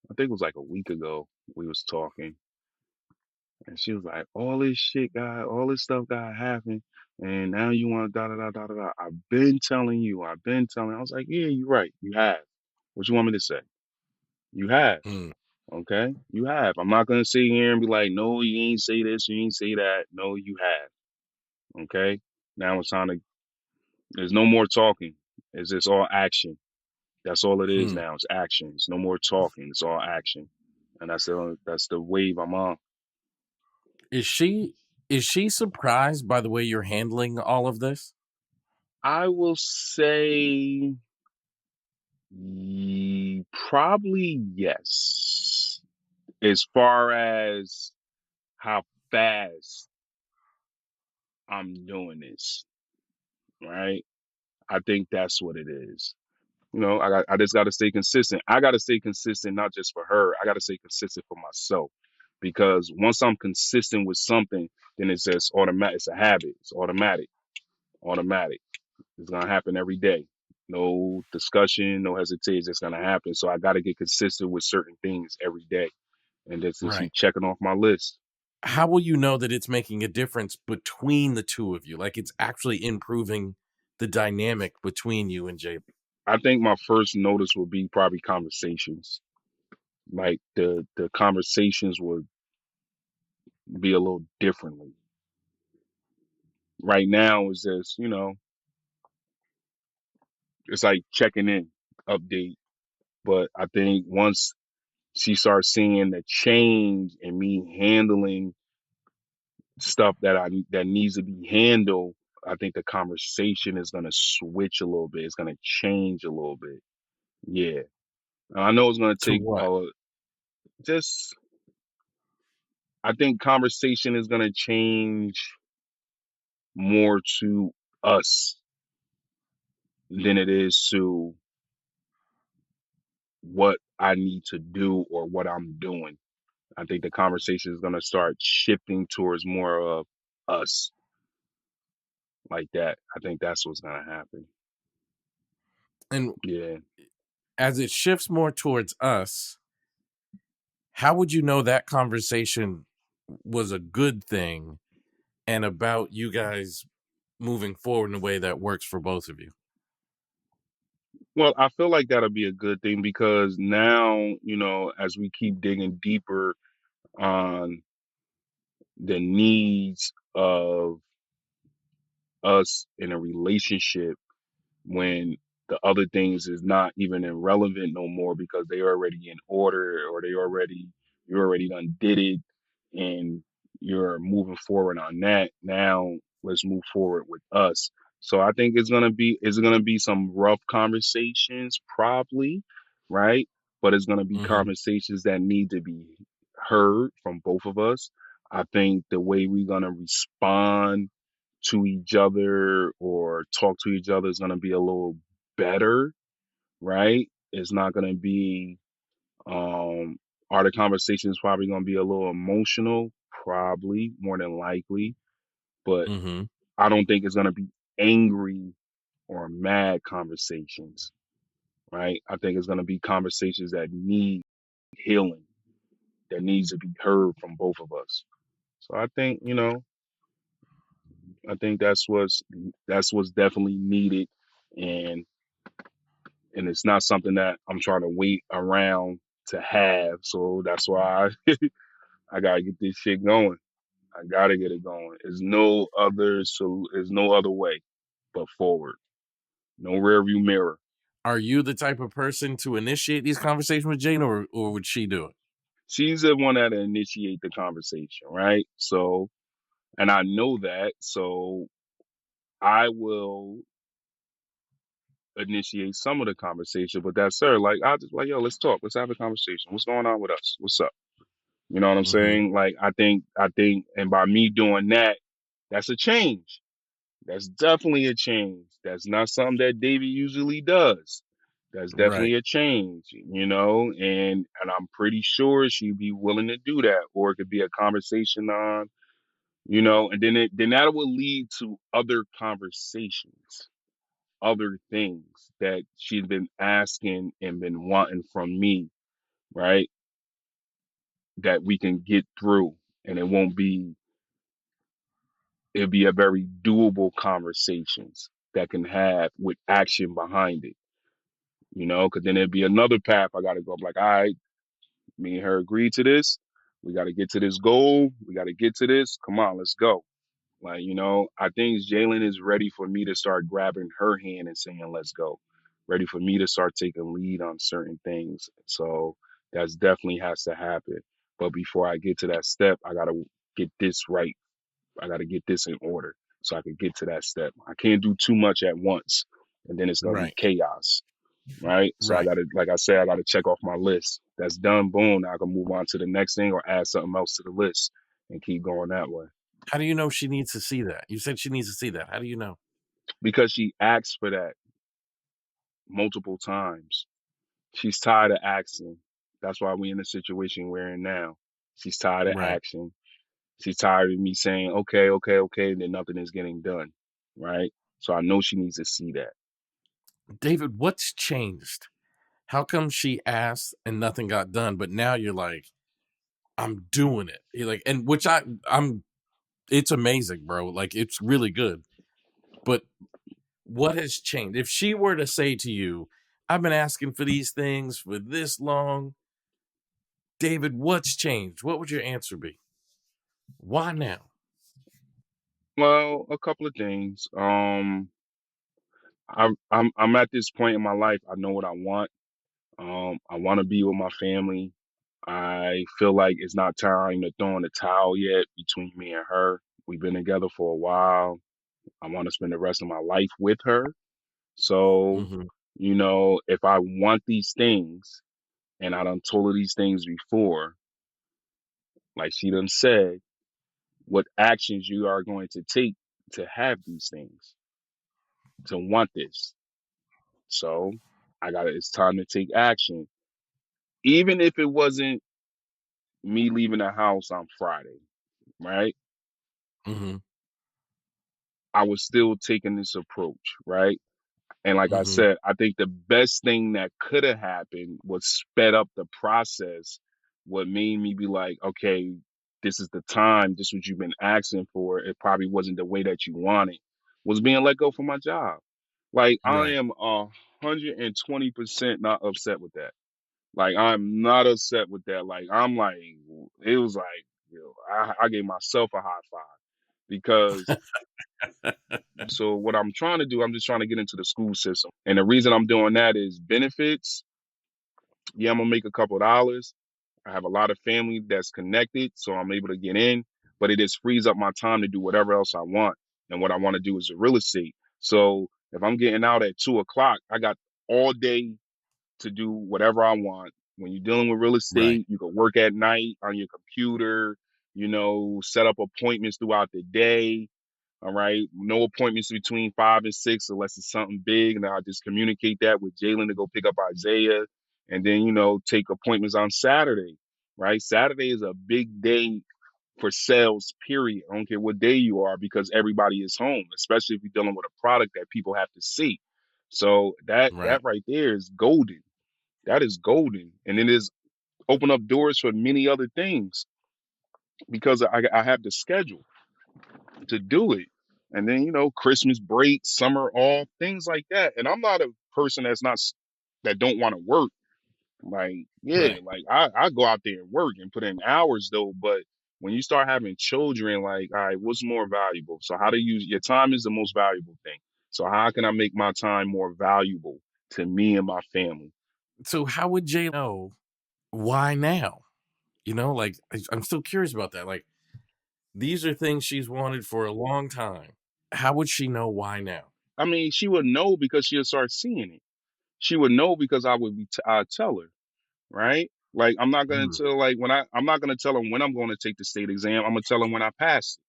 I think it was like a week ago we was talking, and she was like, all this stuff got happened, and now you want da da da da da da. I've been telling you, I've been telling. I was like, yeah, you're right, you have. What you want me to say? You have. Mm. Okay, you have. I'm not gonna sit here and be like, no, you ain't say this, you ain't say that. No, you have. Okay. Now it's time to. There's no more talking. It's just all action. That's all it is Hmm. now. It's action. It's no more talking. It's all action, and that's the wave I'm on. Is she surprised by the way you're handling all of this? I will say probably yes. As far as how fast I'm doing this, right? I think that's what it is. I just got to stay consistent. I got to stay consistent, not just for her. I got to stay consistent for myself, because once I'm consistent with something, then it's just automatic. It's a habit. It's automatic. Automatic. It's gonna happen every day. No discussion, no hesitation. It's gonna happen. So I got to get consistent with certain things every day, and just Right. keep checking off my list. How will you know that it's making a difference between the two of you? Like it's actually improving the dynamic between you and Jay? I think my first notice will be probably conversations. Like the conversations would be a little differently. Right now, it's just it's like checking in, update. But I think once she starts seeing the change in me handling stuff that needs to be handled, I think the conversation is gonna switch a little bit. It's gonna change a little bit. Yeah, and I know it's gonna To take what? just. I think conversation is gonna change more to us than it is to what I need to do or what I'm doing. I think the conversation is gonna start shifting towards more of us, like that. I think that's what's gonna happen. And Yeah. as it shifts more towards us, how would you know that conversation was a good thing and about you guys moving forward in a way that works for both of you? Well, I feel like that'll be a good thing because now, as we keep digging deeper on the needs of us in a relationship, when the other things is not even irrelevant no more because they already in order, or you already done did it, and you're moving forward on that. Now let's move forward with us. So I think it's gonna be some rough conversations probably, right? But it's gonna be Mm-hmm. conversations that need to be heard from both of us. I think the way we're gonna respond to each other or talk to each other is going to be a little better, right? It's not going to be, are the conversations probably going to be a little emotional? Probably, more than likely. But Mm-hmm. I don't think it's going to be angry or mad conversations, right? I think it's going to be conversations that need healing, that needs to be heard from both of us. So I think that's what's definitely needed, and it's not something that I'm trying to wait around to have. So that's why I gotta get this shit going. I gotta get it going. There's no other way but forward. No rear view mirror. Are you the type of person to initiate these conversations with Jane, or would she do it? She's the one that initiate the conversation, right? So, and I know that, so I will initiate some of the conversation. But that's her. Like I just like, yo, let's talk. Let's have a conversation. What's going on with us? What's up? You know what I'm Mm-hmm. saying? Like I think, and by me doing that, that's a change. That's definitely a change. That's not something that Davey usually does. That's Right. definitely a change, and I'm pretty sure she'd be willing to do that, or it could be a conversation on, and then that will lead to other conversations, other things that she's been asking and been wanting from me, right? That we can get through, and it'll be a very doable conversations that can have with action behind it, because then there'd be another path I got to go. I'm like, all right, me and her agree to this. We got to get to this goal. We got to get to this. Come on, let's go. Like, I think Jalen is ready for me to start grabbing her hand and saying, let's go. Ready for me to start taking lead on certain things. So that's definitely has to happen. But before I get to that step, I got to get this right. I got to get this in order so I can get to that step. I can't do too much at once, and then it's gonna be Right. chaos, right? So I Right. gotta, like I said, I gotta check off my list. That's done. Boom. Now I can move on to the next thing or add something else to the list and keep going that way. How do you know she needs to see that? You said she needs to see that. How do you know? Because she asked for that multiple times. She's tired of asking. That's why we in the situation we're in now. She's tired of Right. action. She's tired of me saying, okay, okay, okay, and then nothing is getting done, right? So I know she needs to see that. David, what's changed? How come she asked and nothing got done, but now you're like, I'm doing it. You're like, and which I'm it's amazing, bro. Like it's really good. But what has changed? If she were to say to you, I've been asking for these things for this long, David, what's changed? What would your answer be? Why now? Well, a couple of things. I'm at this point in my life. I know what I want. I want to be with my family. I feel like it's not time to throw in the towel yet between me and her. We've been together for a while. I want to spend the rest of my life with her. So, Mm-hmm. if I want these things and I done told her these things before, like she done said, what actions you are going to take to have these things, to want this. So it's time to take action. Even if it wasn't me leaving the house on Friday, right? Mm-hmm. I was still taking this approach, right? And like I Mm-hmm. said, I think the best thing that could have happened was sped up the process. What made me be like, okay, this is the time. This is what you've been asking for. It probably wasn't the way that you wanted. was being let go from my job. Like I Right. am 120% not upset with that. Like I'm not upset with that. Like I'm like it was like I gave myself a high five because so what I'm trying to do, I'm just trying to get into the school system. And the reason I'm doing that is benefits. Yeah, I'm gonna make a couple dollars. I have a lot of family that's connected, so I'm able to get in, but it just frees up my time to do whatever else I want. And what I want to do is the real estate. So if I'm getting out at 2 o'clock, I got all day to do whatever I want. When you're dealing with real Right. estate, you can work at night on your computer, set up appointments throughout the day. All right. No appointments between 5 and 6 unless it's something big. And I'll just communicate that with Jalen to go pick up Isaiah. And then, take appointments on Saturday. Right. Saturday is a big day for sales, period. I don't care what day you are because everybody is home, especially if you're dealing with a product that people have to see. So that Right. right there is golden. That is golden. And it is open up doors for many other things because I have the schedule to do it. And then, Christmas break, summer off, things like that. And I'm not a person that don't want to work. Like, yeah, Right. like I go out there and work and put in hours though. But when you start having children, like, all right, what's more valuable? So how to use your time is the most valuable thing. So how can I make my time more valuable to me and my family? So how would Jay know why now? Like I'm still curious about that. Like these are things she's wanted for a long time. How would she know why now? I mean, she would know because she'll start seeing it. She would know because I'd tell her, right? Like I'm not gonna Mm, tell like when I'm not gonna tell her when I'm gonna take the state exam. I'm gonna tell her when I pass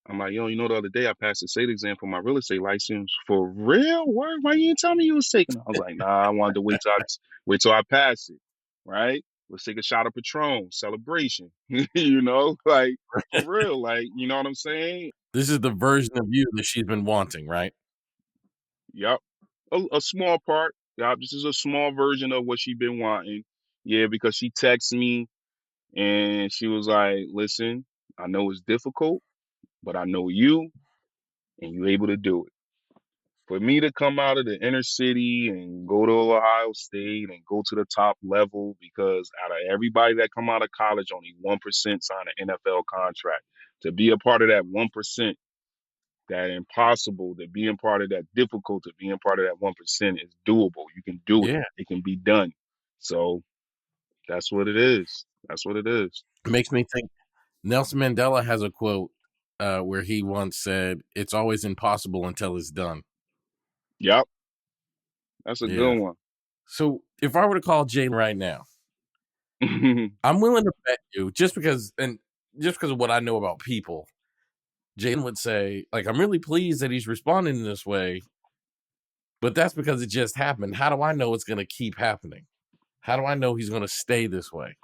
it. I'm like, yo, the other day I passed the state exam for my real estate license. For real? Word? Why you didn't tell me you was taking it? I was like, nah, I wanted to wait till I pass it. Right? Let's take a shot of Patron, celebration. Like for real. Like, you know what I'm saying? this is the version of you that she's been wanting, right? Yep. A small part. Yep. This is a small version of what she been wanting. Yeah, because she texted me and she was like, listen, I know it's difficult, but I know you and you're able to do it. For me to come out of the inner city and go to Ohio State and go to the top level, because out of everybody that come out of college, only 1% sign an NFL contract. To be a part of that 1%, that impossible, to being part of that difficult, to being part of that 1% is doable. You can do it. Yeah. It can be done. So that's what it is. That's what it is. It makes me think Nelson Mandela has a quote where he once said, "It's always impossible until it's done." Yep. That's a Yeah. good one. So if I were to call Jay right now, I'm willing to bet you just because of what I know about people, Jalen would say, like, I'm really pleased that he's responding in this way, but that's because it just happened. How do I know it's going to keep happening? How do I know he's going to stay this way?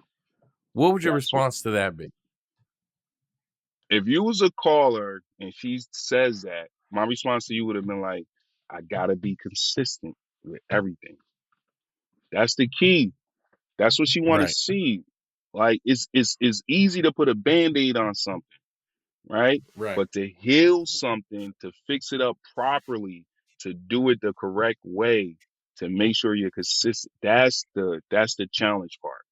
What would your That's what, response to that be? if you was a caller and she says that, my response to you would have been like, I gotta be consistent with everything. That's the key. That's what she want to Right, see. Like it's easy to put a band-aid on something, right? right, But to heal something, to fix it up properly, to do it the correct way, to make sure you're consistent, that's the challenge part.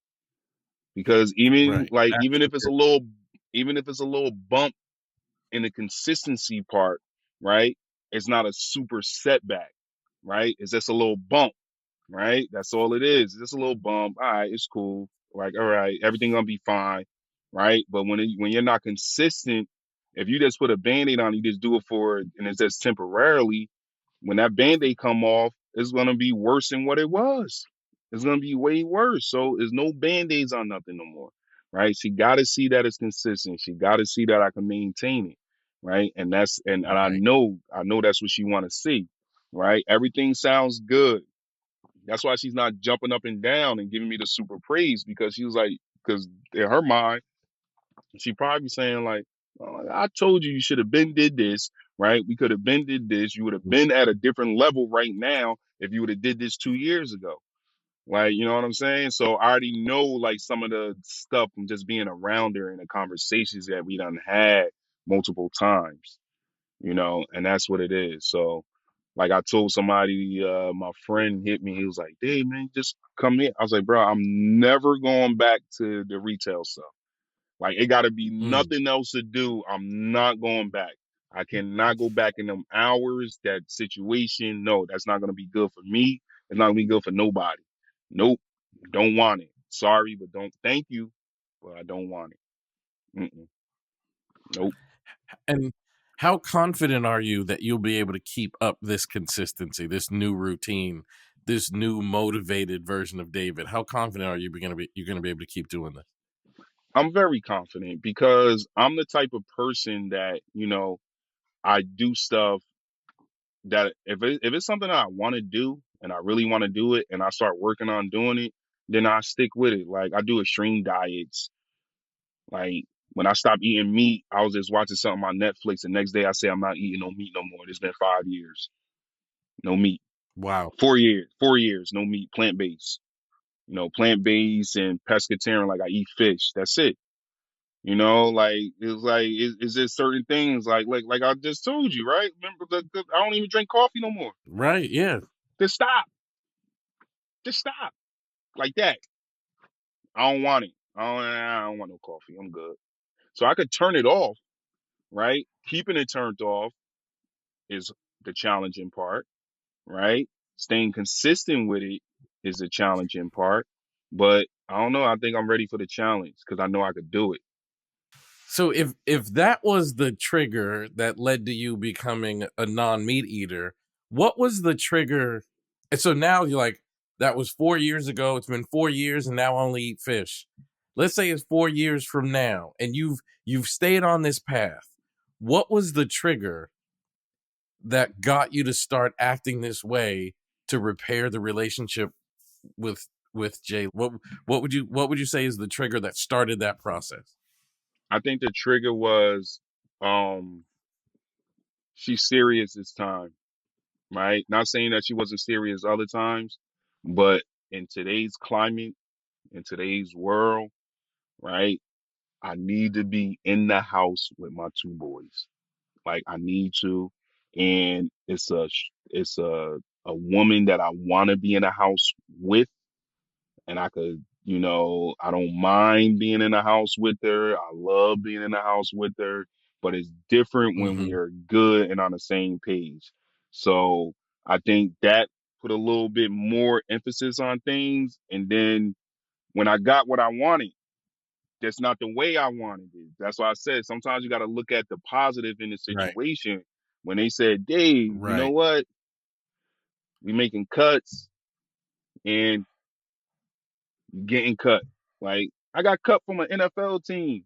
Because even right. like That's the bit. even if it's a little bump in the consistency part, right? It's not a super setback, right? It's just a little bump, right? That's all it is. It's just a little bump. All right, it's cool. Like, all right, everything gonna be fine, right? But when you're not consistent, if you just put a band-aid on, you just do it for and it's just temporarily, when that band-aid come off, it's gonna be worse than what it was. It's gonna be way worse. So there's no band-aids on nothing no more. Right. She gotta see that it's consistent. She gotta see that I can maintain it. Right. And Right, I know that's what she wanna see. Right. Everything sounds good. That's why she's not jumping up and down and giving me the super praise because she was like, because in her mind, she probably saying like, "Oh, I told you you should have been did this, right? We could have been did this. You would have been at a different level right now if you would have did this 2 years ago." Like, you know what I'm saying? So I already know like some of the stuff from just being around her and the conversations that we done had multiple times. and that's what it is. So, like I told somebody, my friend hit me. He was like, "Hey man, just come in." I was like, "Bro, I'm never going back to the retail stuff. Like it got to be Mm. nothing else to do. I'm not going back. I cannot go back in them hours, that situation. No, that's not gonna be good for me. It's not gonna be good for nobody. Nope, don't want it. Sorry, but don't. Thank you, but I don't want it. Nope. And how confident are you that you'll be able to keep up this consistency, this new routine, this new motivated version of David? How confident are you you're going to be able to keep doing this? I'm very confident because I'm the type of person that I do stuff that if it's something that I want to do and I really want to do it and I start working on doing it, then I stick with it. Like I do extreme diets. Like when I stopped eating meat, I was just watching something on Netflix. The next day I say I'm not eating no meat no more. It's been 5 years. No meat. Wow. 4 years. 4 years, no meat, plant based. Plant based and pescatarian, like I eat fish. That's it. Like it's just certain things like I just told you, right? Remember I don't even drink coffee no more. Right. Yeah. Just stop. Just stop. Like that. I don't want it. I don't want no coffee. I'm good. So I could turn it off, right? Keeping it turned off is the challenging part, right? Staying consistent with it is the challenging part. But I don't know. I think I'm ready for the challenge because I know I could do it. So if that was the trigger that led to you becoming a non-meat eater, what was the trigger? And so now you're like, that was 4 years ago. It's been 4 years, and now I only eat fish. Let's say it's 4 years from now, and you've stayed on this path. What was the trigger that got you to start acting this way to repair the relationship with Jay? What would you say is the trigger that started that process? I think the trigger was um she's serious this time, right? Not saying that she wasn't serious other times, but in today's climate, in today's world, right? I need to be in the house with my two boys. Like I need to, and it's a woman that I want to be in the house with, and I could, I don't mind being in the house with her. I love being in the house with her, but it's different when we Mm-hmm. are good and on the same page. So I think that put a little bit more emphasis on things, and then when I got what I wanted, that's not the way I wanted it. That's why I said sometimes you got to look at the positive in the Right. situation. When they said, Dave, you know Right. what? We making cuts and getting cut. Like I got cut from an NFL team,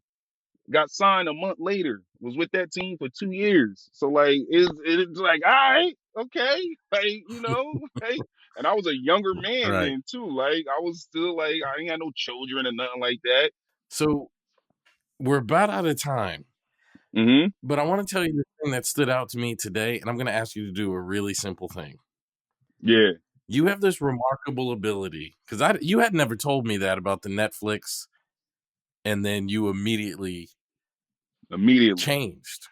got signed a month later, was with that team for 2 years. So like it's like, all right, okay. Like, like, and I was a younger man Right. then too. Like I was still like I ain't had no children or nothing like that. So we're about out of time, Hmm. but I want to tell you the thing that stood out to me today, and I'm going to ask you to do a really simple thing. Yeah, You have this remarkable ability because you had never told me that about the Netflix, and then you immediately immediately. changed,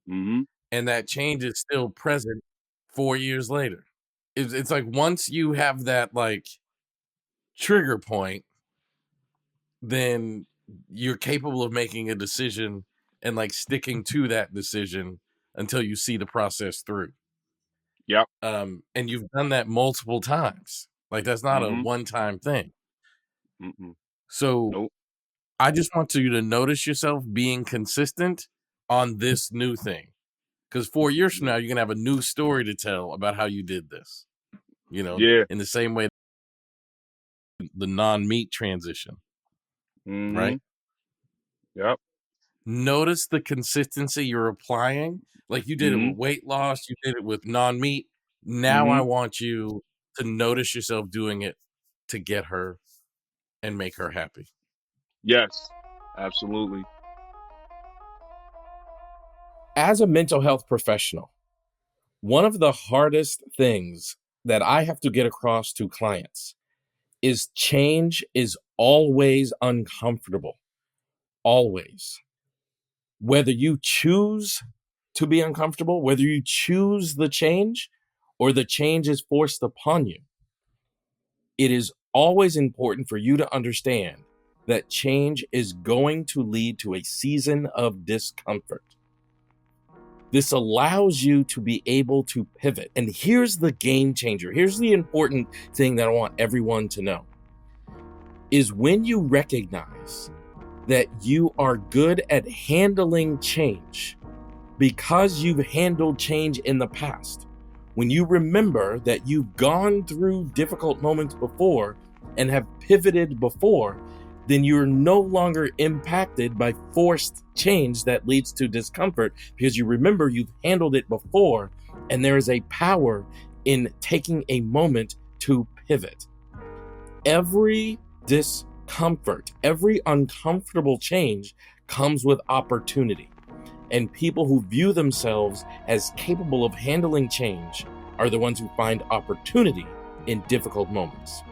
Hmm. and that change is still present 4 years later. It's like once you have that like trigger point, then you're capable of making a decision and like sticking to that decision until you see the process through. Yep. And you've done that multiple times. Like that's not a Hmm. one-time thing. Mm-mm. So Nope. I just want you to notice yourself being consistent on this new thing. Because 4 years from Yeah. now, you're gonna have a new story to tell about how you did this. Yeah. In the same way the non-meat transition, Hmm. right? Yep. Notice the consistency you're applying. Like you did it Hmm. with weight loss, you did it with non-meat. Now I Hmm. want you to notice yourself doing it to get her and make her happy. Yes. Absolutely. As a mental health professional, one of the hardest things that I have to get across to clients is change is always uncomfortable. Always. Whether you choose to be uncomfortable, whether you choose the change or the change is forced upon you, it is always important for you to understand that change is going to lead to a season of discomfort. This allows you to be able to pivot. And here's the game changer. Here's the important thing that I want everyone to know is when you recognize that you are good at handling change because you've handled change in the past. When you remember that you've gone through difficult moments before and have pivoted before, then you're no longer impacted by forced change that leads to discomfort because you remember you've handled it before, and there is a power in taking a moment to pivot. Every discomfort, every uncomfortable change comes with opportunity. And people who view themselves as capable of handling change are the ones who find opportunity in difficult moments.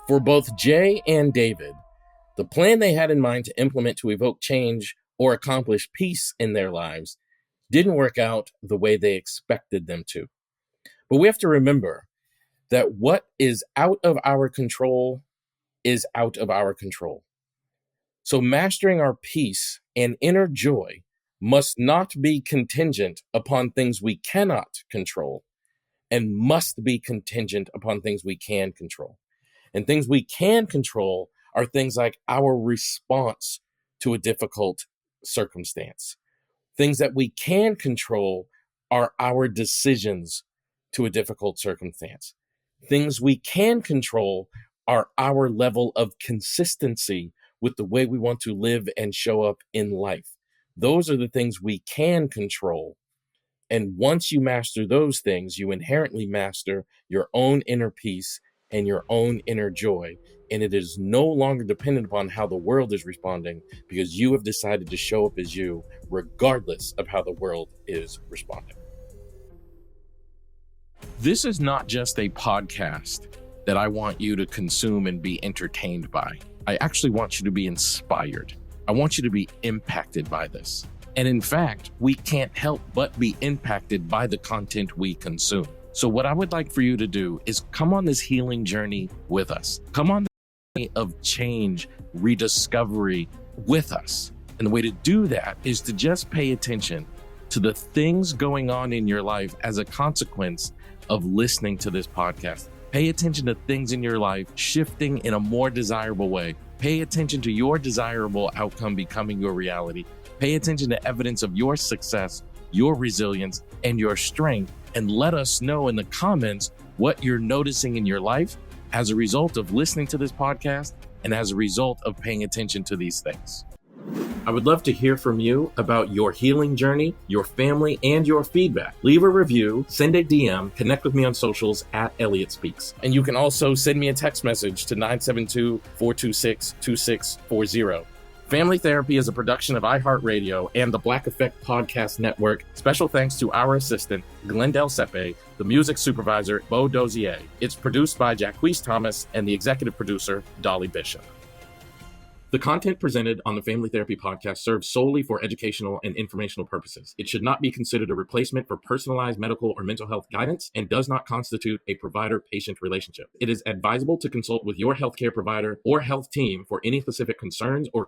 For both Jay and David, the plan they had in mind to implement to evoke change or accomplish peace in their lives didn't work out the way they expected them to. But we have to remember that what is out of our control is out of our control. So mastering our peace and inner joy must not be contingent upon things we cannot control and must be contingent upon things we can control. And things we can control are things like our response to a difficult circumstance. Things that we can control are our decisions to a difficult circumstance. Things we can control are our level of consistency with the way we want to live and show up in life. Those are the things we can control. And once you master those things, you inherently master your own inner peace and your own inner joy. And it is no longer dependent upon how the world is responding because you have decided to show up as you, regardless of how the world is responding. This is not just a podcast that I want you to consume and be entertained by. I actually want you to be inspired. I want you to be impacted by this. And in fact, we can't help but be impacted by the content we consume. So what I would like for you to do is come on this healing journey with us. Come on the journey of change, rediscovery with us. And the way to do that is to just pay attention to the things going on in your life as a consequence of listening to this podcast. Pay attention to things in your life shifting in a more desirable way. Pay attention to your desirable outcome becoming your reality. Pay attention to evidence of your success, your resilience, and your strength, and let us know in the comments what you're noticing in your life as a result of listening to this podcast and as a result of paying attention to these things. I would love to hear from you about your healing journey, your family, and your feedback. Leave a review, send a DM, connect with me on socials at Elliott Speaks. And you can also send me a text message to 972-426-2640. Family Therapy is a production of iHeartRadio and the Black Effect Podcast Network. Special thanks to our assistant, Glendale Sepe, the music supervisor, Bo Dozier. It's produced by Jacquees Thomas and the executive producer, Dolly Bishop. The content presented on the Family Therapy Podcast serves solely for educational and informational purposes. It should not be considered a replacement for personalized medical or mental health guidance and does not constitute a provider-patient relationship. It is advisable to consult with your healthcare provider or health team for any specific concerns or